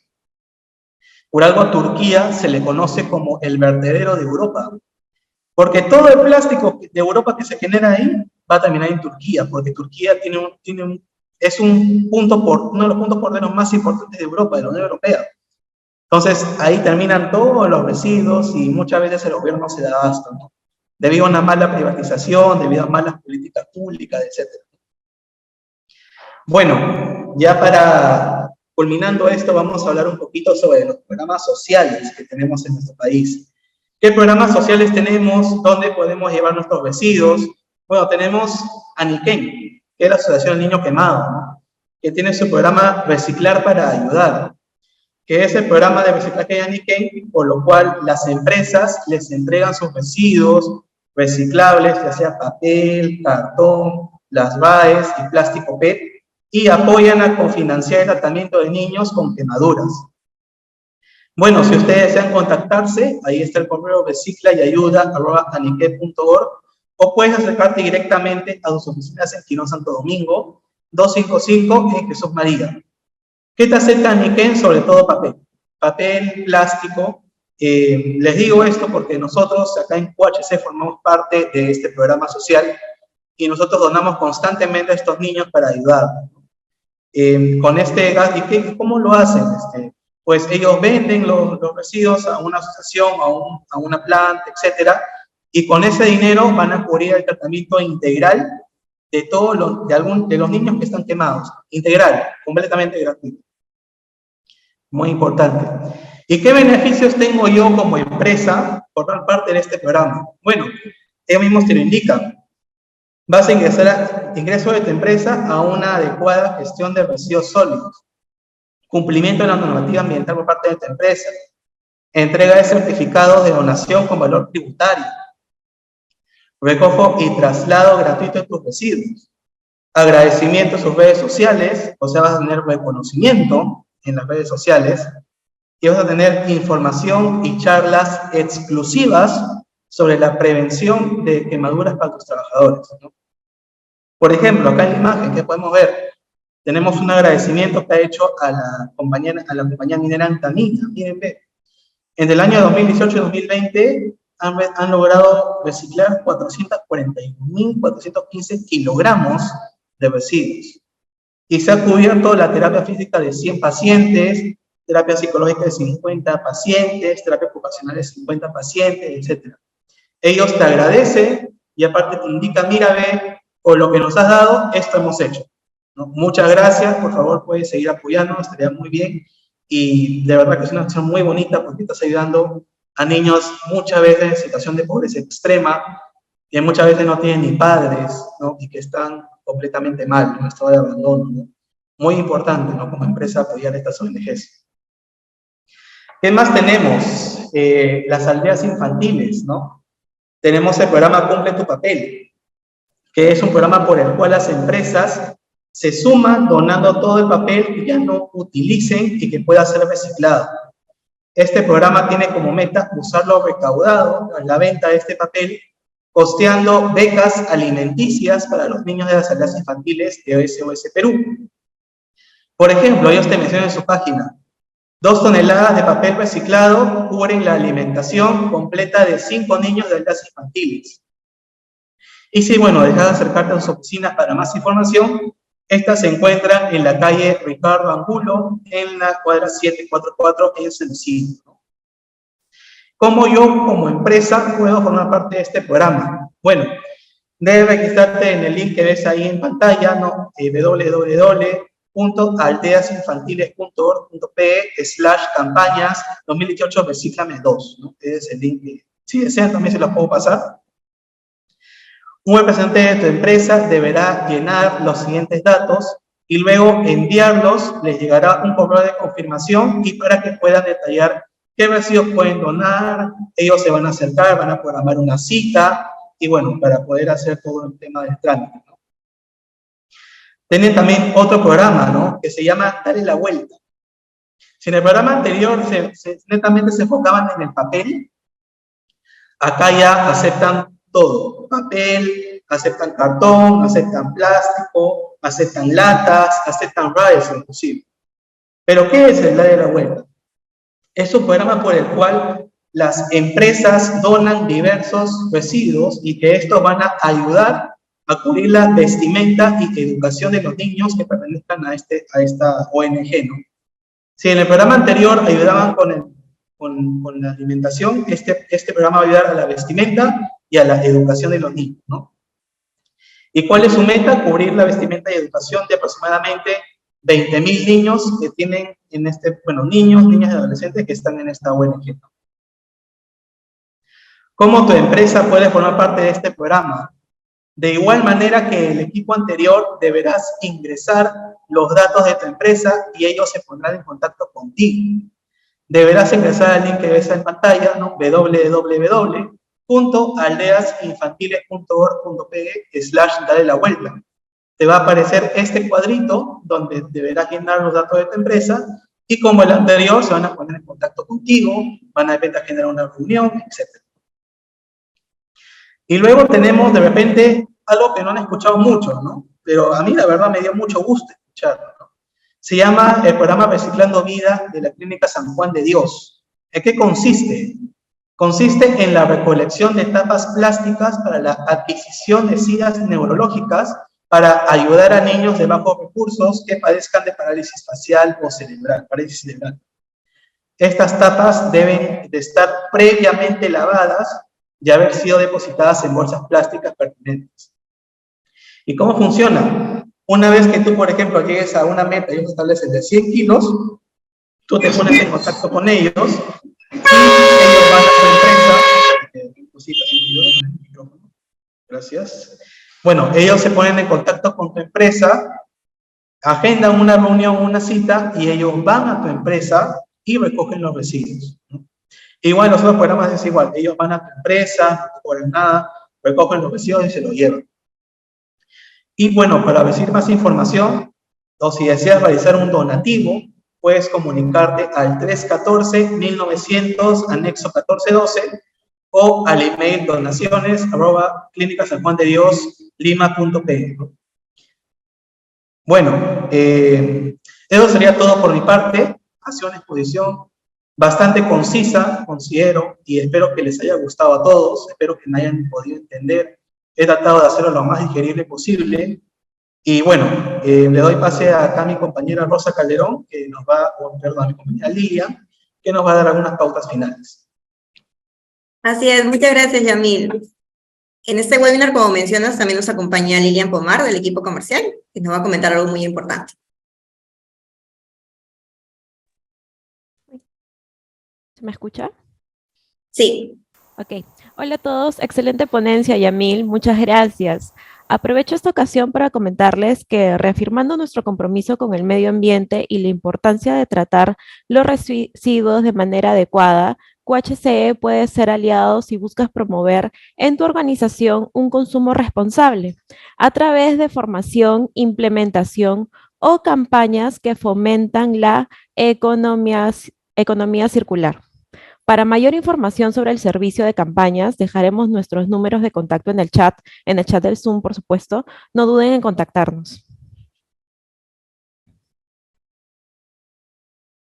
Por algo a Turquía se le conoce como el vertedero de Europa. Porque todo el plástico de Europa que se genera ahí va a terminar en Turquía, porque Turquía es uno de los puntos porteros más importantes de Europa, de la Unión Europea. Entonces, ahí terminan todos los residuos y muchas veces el gobierno se da abasto, ¿no? Debido a una mala privatización, debido a malas políticas públicas, etc. Bueno, ya para culminando esto, vamos a hablar un poquito sobre los programas sociales que tenemos en nuestro país. ¿Qué programas sociales tenemos? ¿Dónde podemos llevar nuestros residuos? Bueno, tenemos Aniquén, que es la Asociación del Niño Quemado, ¿no? Que tiene su programa Reciclar para Ayudar, que es el programa de reciclaje de Aniquén, por lo cual las empresas les entregan sus residuos reciclables, ya sea papel, cartón, las BAEs y plástico PET, y apoyan a cofinanciar el tratamiento de niños con quemaduras. Bueno, si ustedes desean contactarse, ahí está el correo reciclayayuda@aniquén.org, o puedes acercarte directamente a sus oficinas en Quirón, Santo Domingo, 255 en Jesús María. ¿Qué te acerca Aniquén? Sobre todo papel. Papel, plástico. Les digo esto porque nosotros acá en UHC formamos parte de este programa social y nosotros donamos constantemente a estos niños para ayudar. Con este gas, ¿y cómo lo hacen? Pues ellos venden los residuos a una asociación, a una planta, etcétera, y con ese dinero van a cubrir el tratamiento integral de todos de los niños que están quemados. Integral, completamente gratuito. Muy importante. ¿Y qué beneficios tengo yo como empresa por dar parte de este programa? Bueno, ellos mismos te lo indican. Vas a ingreso de tu empresa a una adecuada gestión de residuos sólidos, cumplimiento de la normativa ambiental por parte de tu empresa, entrega de certificados de donación con valor tributario, recojo y traslado gratuito de tus residuos, agradecimiento en sus redes sociales, o sea, vas a tener reconocimiento en las redes sociales, y vas a tener información y charlas exclusivas sobre la prevención de quemaduras para tus trabajadores, ¿no? Por ejemplo, acá en la imagen que podemos ver, tenemos un agradecimiento que ha hecho a la compañía minera Antamina. Miren, ve. En el año 2018 y 2020 han logrado reciclar 441.415 kilogramos de residuos. Y se ha cubierto la terapia física de 100 pacientes, terapia psicológica de 50 pacientes, terapia ocupacional de 50 pacientes, etc. Ellos te agradecen y aparte te indican, mira, ve, por lo que nos has dado, esto hemos hecho, ¿no? Muchas gracias, por favor, puedes seguir apoyándonos, estaría muy bien. Y de verdad que es una acción muy bonita porque estás ayudando a niños muchas veces en situación de pobreza extrema, que muchas veces no tienen ni padres, ¿no? Y que están completamente mal, en un estado de abandono, ¿no? Muy importante, ¿no? Como empresa apoyar a estas ONGs. ¿Qué más tenemos? Las aldeas infantiles, ¿no? Tenemos el programa Cumple tu Papel, que es un programa por el cual las empresas se suman donando todo el papel que ya no utilicen y que pueda ser reciclado. Este programa tiene como meta usar lo recaudado en la venta de este papel, costeando becas alimenticias para los niños de las aldeas infantiles de SOS Perú. Por ejemplo, ellos te mencionan en su página, 2 toneladas de papel reciclado cubren la alimentación completa de 5 niños de aldeas infantiles. Y si, bueno, dejas de acercarte a sus oficinas para más información, estas se encuentran en la calle Ricardo Angulo, en la cuadra 744, en Sencillo. ¿Cómo yo, como empresa, puedo formar parte de este programa? Bueno, debes registrarte en el link que ves ahí en pantalla, ¿no? www.aldeasinfantiles.org.pe/campañas 2018 Recíclame 2, ¿no? Ese es el link que, si desean, también se los puedo pasar. Un representante de tu empresa deberá llenar los siguientes datos y luego enviarlos, les llegará un correo de confirmación y para que puedan detallar qué residuos pueden donar, ellos se van a acercar, van a programar una cita y bueno, para poder hacer todo el tema del trámite, ¿no? Tienen también otro programa, ¿no? Que se llama Dale la Vuelta. Si en el programa anterior netamente se enfocaban en el papel, acá ya aceptan todo, papel, aceptan cartón, aceptan plástico, aceptan latas, aceptan RAES inclusive. ¿Pero qué es el Dale la Vuelta? Es un programa por el cual las empresas donan diversos residuos y que estos van a ayudar a cubrir la vestimenta y educación de los niños que pertenezcan a esta ONG, ¿no? Si en el programa anterior ayudaban con la alimentación, este programa va a ayudar a la vestimenta y a la educación de los niños, ¿no? ¿Y cuál es su meta? Cubrir la vestimenta y educación de aproximadamente 20.000 niños que tienen niños, niñas y adolescentes que están en esta ONG. ¿Cómo tu empresa puede formar parte de este programa? De igual manera que el equipo anterior, deberás ingresar los datos de tu empresa y ellos se pondrán en contacto contigo. Deberás ingresar al link que ves en pantalla, ¿no? www.aldeasinfantiles.org.pe/dale la vuelta. Te va a aparecer este cuadrito donde deberás llenar los datos de tu empresa y como el anterior se van a poner en contacto contigo, van a generar una reunión, etc. Y luego tenemos de repente algo que no han escuchado mucho, ¿no? Pero a mí la verdad me dio mucho gusto escucharlo, ¿no? Se llama el programa Reciclando Vida de la Clínica San Juan de Dios. ¿En qué consiste? Consiste en la recolección de tapas plásticas para la adquisición de sillas neurológicas para ayudar a niños de bajos recursos que padezcan de parálisis facial o cerebral, parálisis cerebral. Estas tapas deben de estar previamente lavadas y haber sido depositadas en bolsas plásticas pertinentes. ¿Y cómo funciona? Una vez que tú, por ejemplo, llegues a una meta y ellos establecen de 100 kilos, tú te pones en contacto con ellos y ellos van a tu empresa. Gracias. Bueno, ellos se ponen en contacto con tu empresa, agendan una reunión, una cita, y ellos van a tu empresa y recogen los residuos, ¿no? Igual los otros programas es igual, ellos van a tu empresa, no te cobran nada, recogen los residuos y se los llevan. Y bueno, para recibir más información, o si deseas realizar un donativo, puedes comunicarte al 314-1900, anexo 1412, o al email donaciones@clinicasanjuandedios.lima.pe. Bueno, eso sería todo por mi parte. Ha sido una exposición bastante concisa, considero, y espero que les haya gustado a todos, espero que me hayan podido entender. He tratado de hacerlo lo más digerible posible. Y bueno, le doy pase acá a mi compañera Rosa Calderón, que nos va, perdón, a mi compañera Lilia, que nos va a dar algunas pautas finales.
Así es, muchas gracias, Yamil. En este webinar, como mencionas, también nos acompaña Lilian Pomar, del equipo comercial, que nos va a comentar algo muy importante.
¿Se me escucha?
Sí.
Ok. Hola a todos, excelente ponencia, Yamil, muchas gracias. Aprovecho esta ocasión para comentarles que, reafirmando nuestro compromiso con el medio ambiente y la importancia de tratar los residuos de manera adecuada, QHCE puede ser aliado si buscas promover en tu organización un consumo responsable a través de formación, implementación o campañas que fomentan la economía circular. Para mayor información sobre el servicio de campañas, dejaremos nuestros números de contacto en el chat del Zoom, por supuesto. No duden en contactarnos.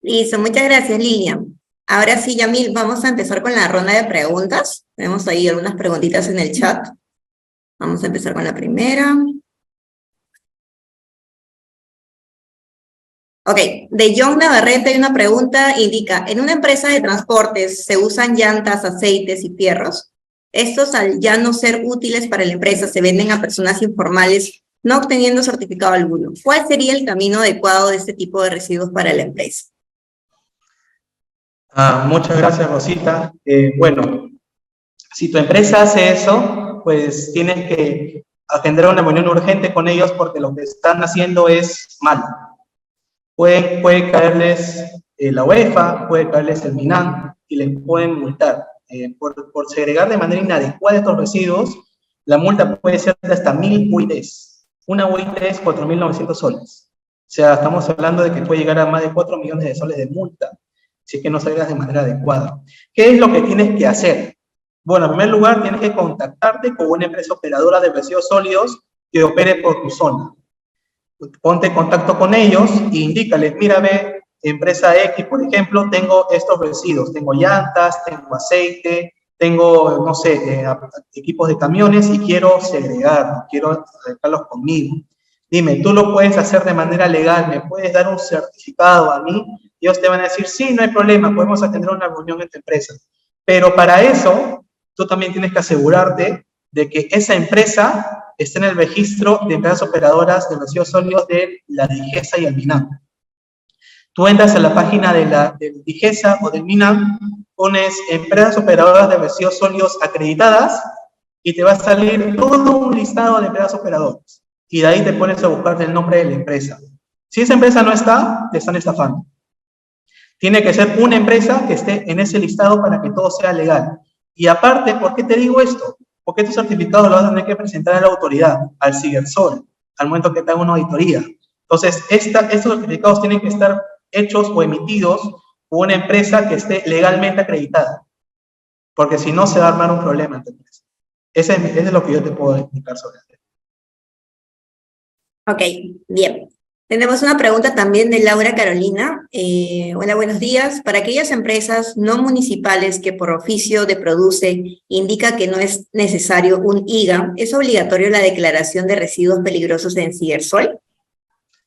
Listo, muchas gracias, Lilian. Ahora sí, Yamil, vamos a empezar con la ronda de preguntas. Tenemos ahí algunas preguntitas en el chat. Vamos a empezar con la primera. Ok, de John Navarrete hay una pregunta, indica, en una empresa de transportes se usan llantas, aceites y fierros. Estos, al ya no ser útiles para la empresa, se venden a personas informales no obteniendo certificado alguno. ¿Cuál sería el camino adecuado de este tipo de residuos para la empresa?
Muchas gracias, Rosita. Bueno, si tu empresa hace eso, pues tienes que agendar una reunión urgente con ellos porque lo que están haciendo es malo. Puede caerles la UEFA, puede caerles el MINAM y les pueden multar. Por segregar de manera inadecuada estos residuos, la multa puede ser de hasta 1000 UITs. Una UIT es 4.900 soles. O sea, estamos hablando de que puede llegar a más de 4 millones de soles de multa si es que no segregas de manera adecuada. ¿Qué es lo que tienes que hacer? Bueno, en primer lugar, tienes que contactarte con una empresa operadora de residuos sólidos que opere por tu zona. Ponte en contacto con ellos e indícales, mira, ve, empresa X, por ejemplo, tengo estos residuos, tengo llantas, tengo aceite, tengo, no sé, equipos de camiones y quiero segregar, quiero dejarlos conmigo. Dime, ¿tú lo puedes hacer de manera legal? ¿Me puedes dar un certificado a mí? Ellos te van a decir, sí, no hay problema, podemos atender una reunión en tu empresa. Pero para eso, tú también tienes que asegurarte de que esa empresa está en el registro de empresas operadoras de residuos sólidos de la DIGESA y el MINAM. Tú entras a la página de la DIGESA o del MINAM, pones empresas operadoras de residuos sólidos acreditadas y te va a salir todo un listado de empresas operadoras. Y de ahí te pones a buscar el nombre de la empresa. Si esa empresa no está, te están estafando. Tiene que ser una empresa que esté en ese listado para que todo sea legal. Y aparte, ¿por qué te digo esto? Porque estos certificados los vas a tener que presentar a la autoridad, al SIGERSOL, al momento que te haga una auditoría. Entonces, estos certificados tienen que estar hechos o emitidos por una empresa que esté legalmente acreditada. Porque si no, se va a armar un problema en tu empresa. Ese es lo que yo te puedo explicar sobre esto.
Ok, bien. Tenemos una pregunta también de Laura Carolina. Hola, buenos días. Para aquellas empresas no municipales que por oficio de produce indica que no es necesario un IGA, ¿es obligatorio la declaración de residuos peligrosos en SIGERSOL?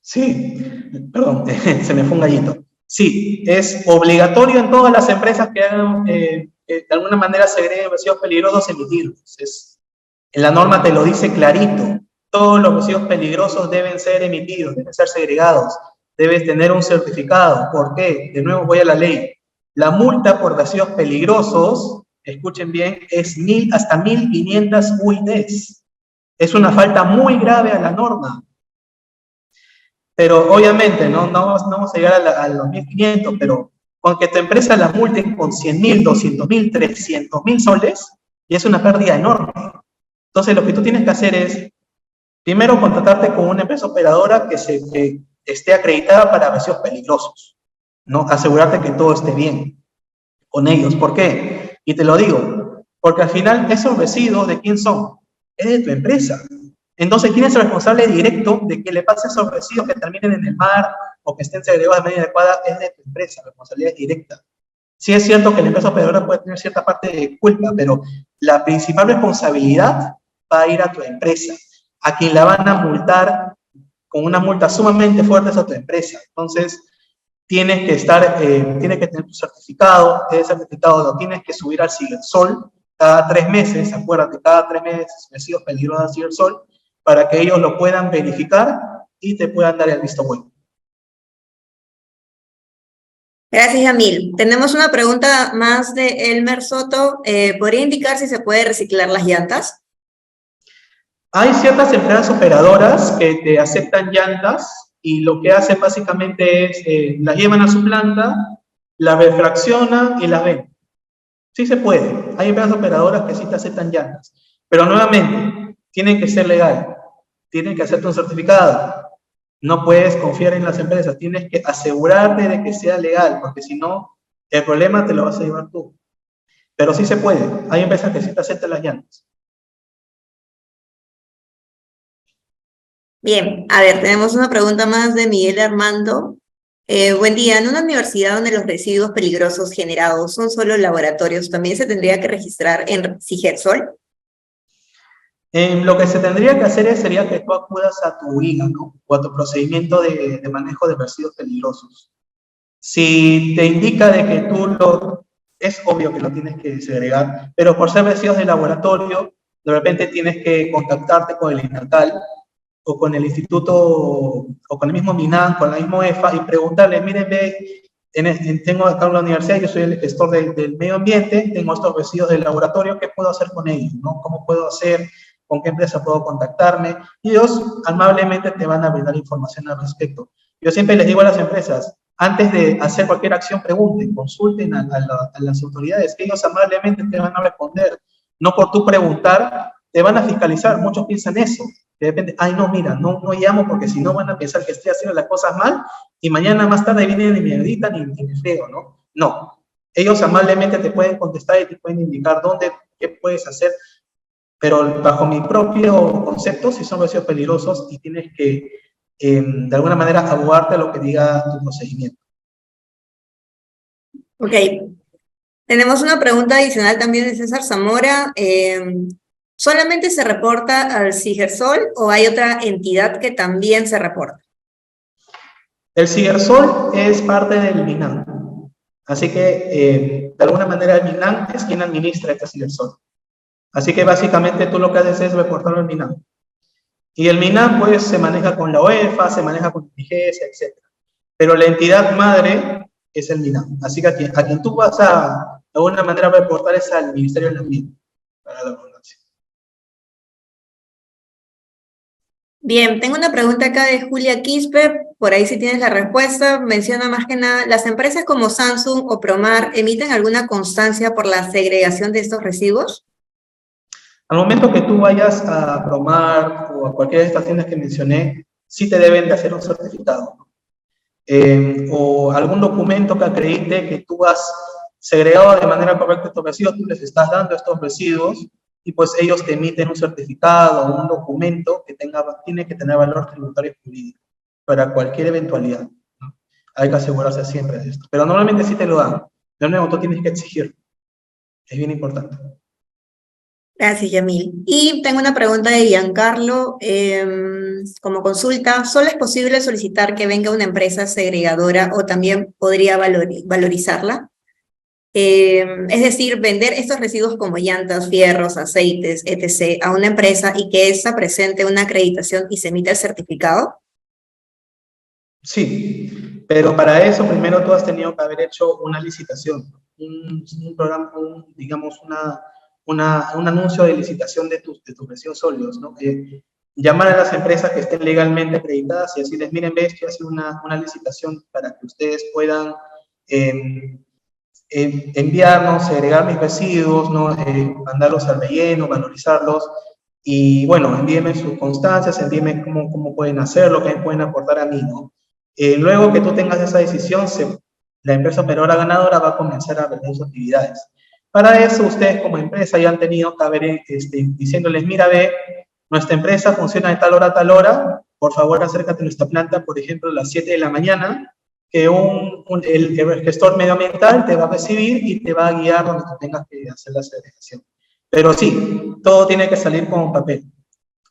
Sí, perdón, se me fue un gallito. Sí, es obligatorio en todas las empresas que hagan, de alguna manera segreguen residuos peligrosos emitirlos. En la norma te lo dice clarito. Todos los residuos peligrosos deben ser emitidos, deben ser segregados, debes tener un certificado. ¿Por qué? De nuevo voy a la ley. La multa por residuos peligrosos, escuchen bien, es hasta 1.500 UITs. Es una falta muy grave a la norma. Pero obviamente no vamos a llegar a los 1.500, pero con que tu empresa la multen con 100.000, 200.000, 300.000 soles, y es una pérdida enorme. Entonces lo que tú tienes que hacer es, primero, contratarte con una empresa operadora que esté acreditada para residuos peligrosos, ¿no? Asegurarte que todo esté bien con ellos. ¿Por qué? Y te lo digo, porque al final esos residuos, ¿de quién son? Es de tu empresa. Entonces, ¿quién es el responsable directo de que le pase esos residuos que terminen en el mar o que estén segregados de manera adecuada? Es de tu empresa, responsabilidad directa. Sí es cierto que la empresa operadora puede tener cierta parte de culpa, pero la principal responsabilidad va a ir a tu empresa, a quien la van a multar con una multa sumamente fuerte a tu empresa. Entonces, tienes que tener tu certificado, ese certificado lo tienes que subir al SIGERSOL cada 3 meses, acuérdate, cada 3 meses, residuos peligrosos al SIGERSOL, para que ellos lo puedan verificar y te puedan dar el visto bueno.
Gracias, Yamil. Tenemos una pregunta más de Elmer Soto. ¿Podría indicar si se puede reciclar las llantas?
Hay ciertas empresas operadoras que te aceptan llantas y lo que hacen básicamente es, las llevan a su planta, las refraccionan y las venden. Sí se puede. Hay empresas operadoras que sí te aceptan llantas. Pero nuevamente, tienen que ser legal. Tienen que hacerte un certificado. No puedes confiar en las empresas. Tienes que asegurarte de que sea legal, porque si no, el problema te lo vas a llevar tú. Pero sí se puede. Hay empresas que sí te aceptan las llantas.
Bien, a ver, tenemos una pregunta más de Miguel Armando. Buen día. En una universidad donde los residuos peligrosos generados son solo laboratorios, ¿también se tendría que registrar en SIGERSOL?
Lo que se tendría que hacer sería que tú acudas a tu IGA, ¿no? O a tu procedimiento de manejo de residuos peligrosos. Si te indica de que es obvio que lo tienes que segregar, pero por ser residuos de laboratorio, de repente tienes que contactarte con el INACAL o con el instituto, o con el mismo MINAN, con el mismo EFA, y preguntarle, miren, tengo acá en la universidad, yo soy el gestor del medio ambiente, tengo estos residuos del laboratorio, ¿qué puedo hacer con ellos? ¿No? ¿Cómo puedo hacer? ¿Con qué empresa puedo contactarme? Y ellos amablemente te van a brindar información al respecto. Yo siempre les digo a las empresas, antes de hacer cualquier acción, pregunten, consulten a las autoridades, que ellos amablemente te van a responder. No por tú preguntar, te van a fiscalizar. Muchos piensan eso. De repente, ay, no, mira, no llamo porque si no van a pensar que estoy haciendo las cosas mal y mañana más tarde vienen y me editan y me friego, ¿no? No. Ellos amablemente te pueden contestar y te pueden indicar qué puedes hacer, pero bajo mi propio concepto, si son residuos peligrosos y tienes que, de alguna manera, abogarte a lo que diga tu procedimiento.
Ok. Tenemos una pregunta adicional también de César Zamora. ¿Solamente se reporta al SIGERSOL o hay otra entidad que también se reporta?
El SIGERSOL es parte del MINAN. Así que, de alguna manera, el MINAN es quien administra este SIGERSOL. Así que, básicamente, tú lo que haces es reportarlo al MINAN. Y el MINAN, pues, se maneja con la UEFA, se maneja con IGESA, etc. Pero la entidad madre es el MINAN. Así que a quien tú vas de alguna manera reportar es al Ministerio del Ambiente, para la redundancia.
Bien, tengo una pregunta acá de Julia Quispe, por ahí si tienes la respuesta, menciona más que nada, ¿las empresas como Samsung o Promar emiten alguna constancia por la segregación de estos residuos?
Al momento que tú vayas a Promar o a cualquiera de estas tiendas que mencioné, sí te deben de hacer un certificado, ¿no? O algún documento que acredite que tú has segregado de manera correcta estos residuos, tú les estás dando estos residuos y pues ellos te emiten un certificado o un documento que tiene que tener valor tributario y jurídico para cualquier eventualidad, ¿no? Hay que asegurarse siempre de esto. Pero normalmente sí te lo dan. De nuevo, tú tienes que exigir. Es bien importante.
Gracias, Yamil. Y tengo una pregunta de Giancarlo, como consulta, ¿solo es posible solicitar que venga una empresa segregadora o también podría valorizarla? Es decir, vender estos residuos como llantas, fierros, aceites, etc. a una empresa y que ésta presente una acreditación y se emita el certificado.
Sí, pero para eso primero tú has tenido que haber hecho una licitación, un programa, digamos, un anuncio de licitación de tus residuos sólidos, ¿no? Llamar a las empresas que estén legalmente acreditadas y decirles, miren, ve, estoy haciendo una licitación para que ustedes puedan enviarnos, agregar mis residuos, ¿no? Mandarlos al relleno, valorizarlos. Y bueno, envíenme sus constancias, envíenme cómo pueden hacerlo, qué pueden aportar a mí, ¿no? Luego que tú tengas esa decisión, la empresa operadora ganadora va a comenzar a vender sus actividades. Para eso, ustedes como empresa ya han tenido que haber diciéndoles, mira, ve, nuestra empresa funciona de tal hora a tal hora, por favor acércate a nuestra planta, por ejemplo, a las 7 de la mañana, que el gestor medioambiental te va a recibir y te va a guiar donde tú tengas que hacer la segregación. Pero sí, todo tiene que salir con papel.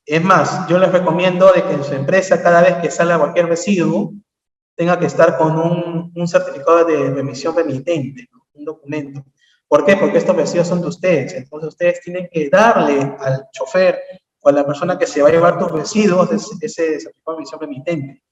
Es más, yo les recomiendo de que en su empresa, cada vez que salga cualquier residuo, tenga que estar con un certificado de remisión remitente, ¿no? Un documento. ¿Por qué? Porque estos residuos son de ustedes. Entonces, ustedes tienen que darle al chofer o a la persona que se va a llevar tus residuos ese certificado de remisión remitente.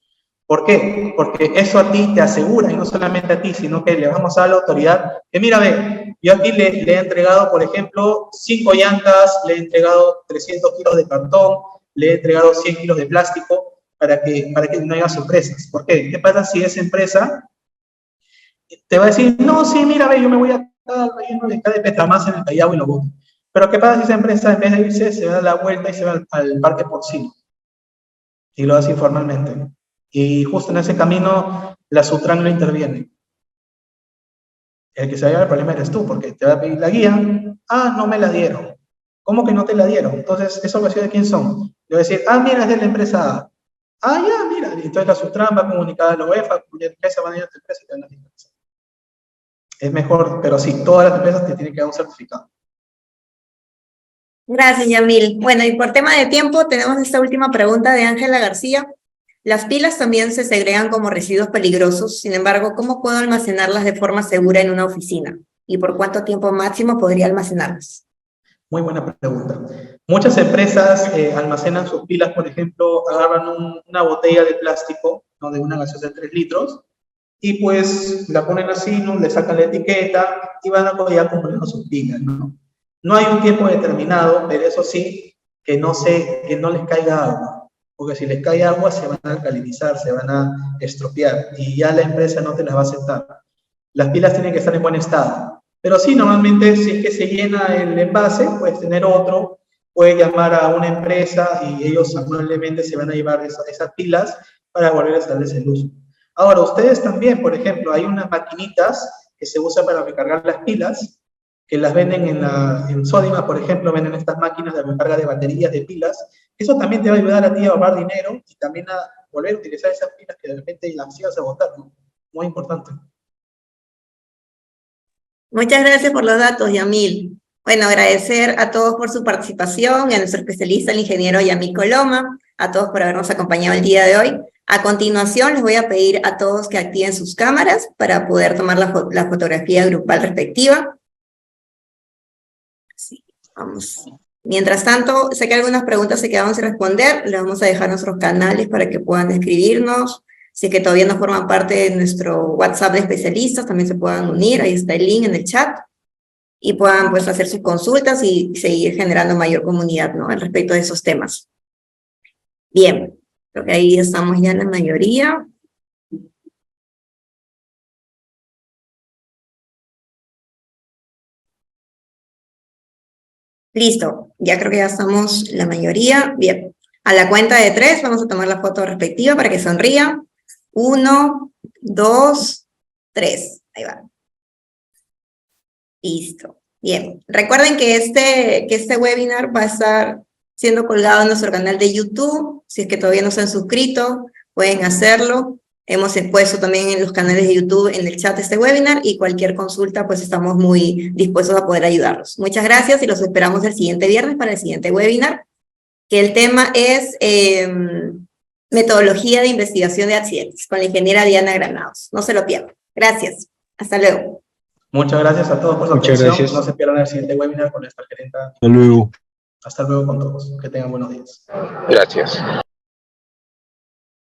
¿Por qué? Porque eso a ti te asegura, y no solamente a ti, sino que le vamos a dar a la autoridad que mira, ve, yo aquí le he entregado, por ejemplo, 5 llantas, le he entregado 300 kilos de cartón, le he entregado 100 kilos de plástico para que no haya sorpresas. ¿Por qué? ¿Qué pasa si esa empresa te va a decir, no, sí, mira, ve, yo me voy a al relleno de acá de Petramás en el Callao y lo boto? Pero ¿qué pasa si esa empresa en vez de irse se da la vuelta y se va al parque porcino? Y lo hace informalmente. Y justo en ese camino, la Sutran no interviene. El que se va a llevar el problema eres tú, porque te va a pedir la guía. Ah, no me la dieron. ¿Cómo que no te la dieron? Entonces, ¿esos residuos de quién son? Le voy a decir, ah, mira, es de la empresa A. Ah, ya, mira. Y entonces la Sutran va a comunicar a la UEFA, la empresa va a ir a tu empresa y te van a la empresa. Es mejor, pero sí, todas las empresas te tienen que dar un certificado.
Gracias, Yamil. Bueno, y por tema de tiempo, tenemos esta última pregunta de Ángela García. Las pilas también se segregan como residuos peligrosos, sin embargo, ¿cómo puedo almacenarlas de forma segura en una oficina? ¿Y por cuánto tiempo máximo podría almacenarlas?
Muy buena pregunta. Muchas empresas almacenan sus pilas, por ejemplo, agarran una botella de plástico, ¿no? De una gaseosa de 3 litros, y pues la ponen así, ¿no? Le sacan la etiqueta y van a ya componiendo sus pilas, ¿no? No hay un tiempo determinado, pero eso sí, que no les caiga agua, porque si les cae agua se van a alcalinizar, se van a estropear, y ya la empresa no te las va a aceptar. Las pilas tienen que estar en buen estado. Pero sí, normalmente si es que se llena el envase, puedes tener otro, puedes llamar a una empresa y ellos amablemente se van a llevar esas pilas para volver a establecer el uso. Ahora, ustedes también, por ejemplo, hay unas maquinitas que se usan para recargar las pilas, que las venden en Sodimac, por ejemplo, venden estas máquinas de recarga de baterías de pilas. Eso también te va a ayudar a ti a ahorrar dinero y también a volver a utilizar esas pilas que de repente las ibas a botar, ¿no? Muy importante.
Muchas gracias por los datos, Yamil. Bueno, agradecer a todos por su participación, y a nuestro especialista, el ingeniero Yamil Coloma, a todos por habernos acompañado el día de hoy. A continuación, les voy a pedir a todos que activen sus cámaras para poder tomar la fotografía grupal respectiva. Sí, vamos. Mientras tanto, sé que algunas preguntas se quedaron sin responder, les vamos a dejar nuestros canales para que puedan escribirnos. Si es que todavía no forman parte de nuestro WhatsApp de especialistas, también se puedan unir, ahí está el link en el chat, y puedan pues hacer sus consultas y seguir generando mayor comunidad, ¿no?, al respecto de esos temas. Bien, creo que ahí estamos ya en la mayoría. Listo, ya creo que ya estamos la mayoría. Bien, a la cuenta de 3 vamos a tomar la foto respectiva para que sonrían. 1, 2, 3. Ahí va. Listo. Bien, recuerden que este webinar va a estar siendo colgado en nuestro canal de YouTube. Si es que todavía no se han suscrito, pueden hacerlo. Hemos puesto también en los canales de YouTube en el chat este webinar y cualquier consulta, pues estamos muy dispuestos a poder ayudarlos. Muchas gracias y los esperamos el siguiente viernes para el siguiente webinar, que el tema es metodología de investigación de accidentes con la ingeniera Diana Granados. No se lo pierdan. Gracias. Hasta luego.
Muchas gracias a todos por su
Muchas
atención.
gracias.
No se pierdan el siguiente webinar con nuestra gerenta.
Hasta luego.
Hasta luego con todos. Que tengan buenos días.
Gracias.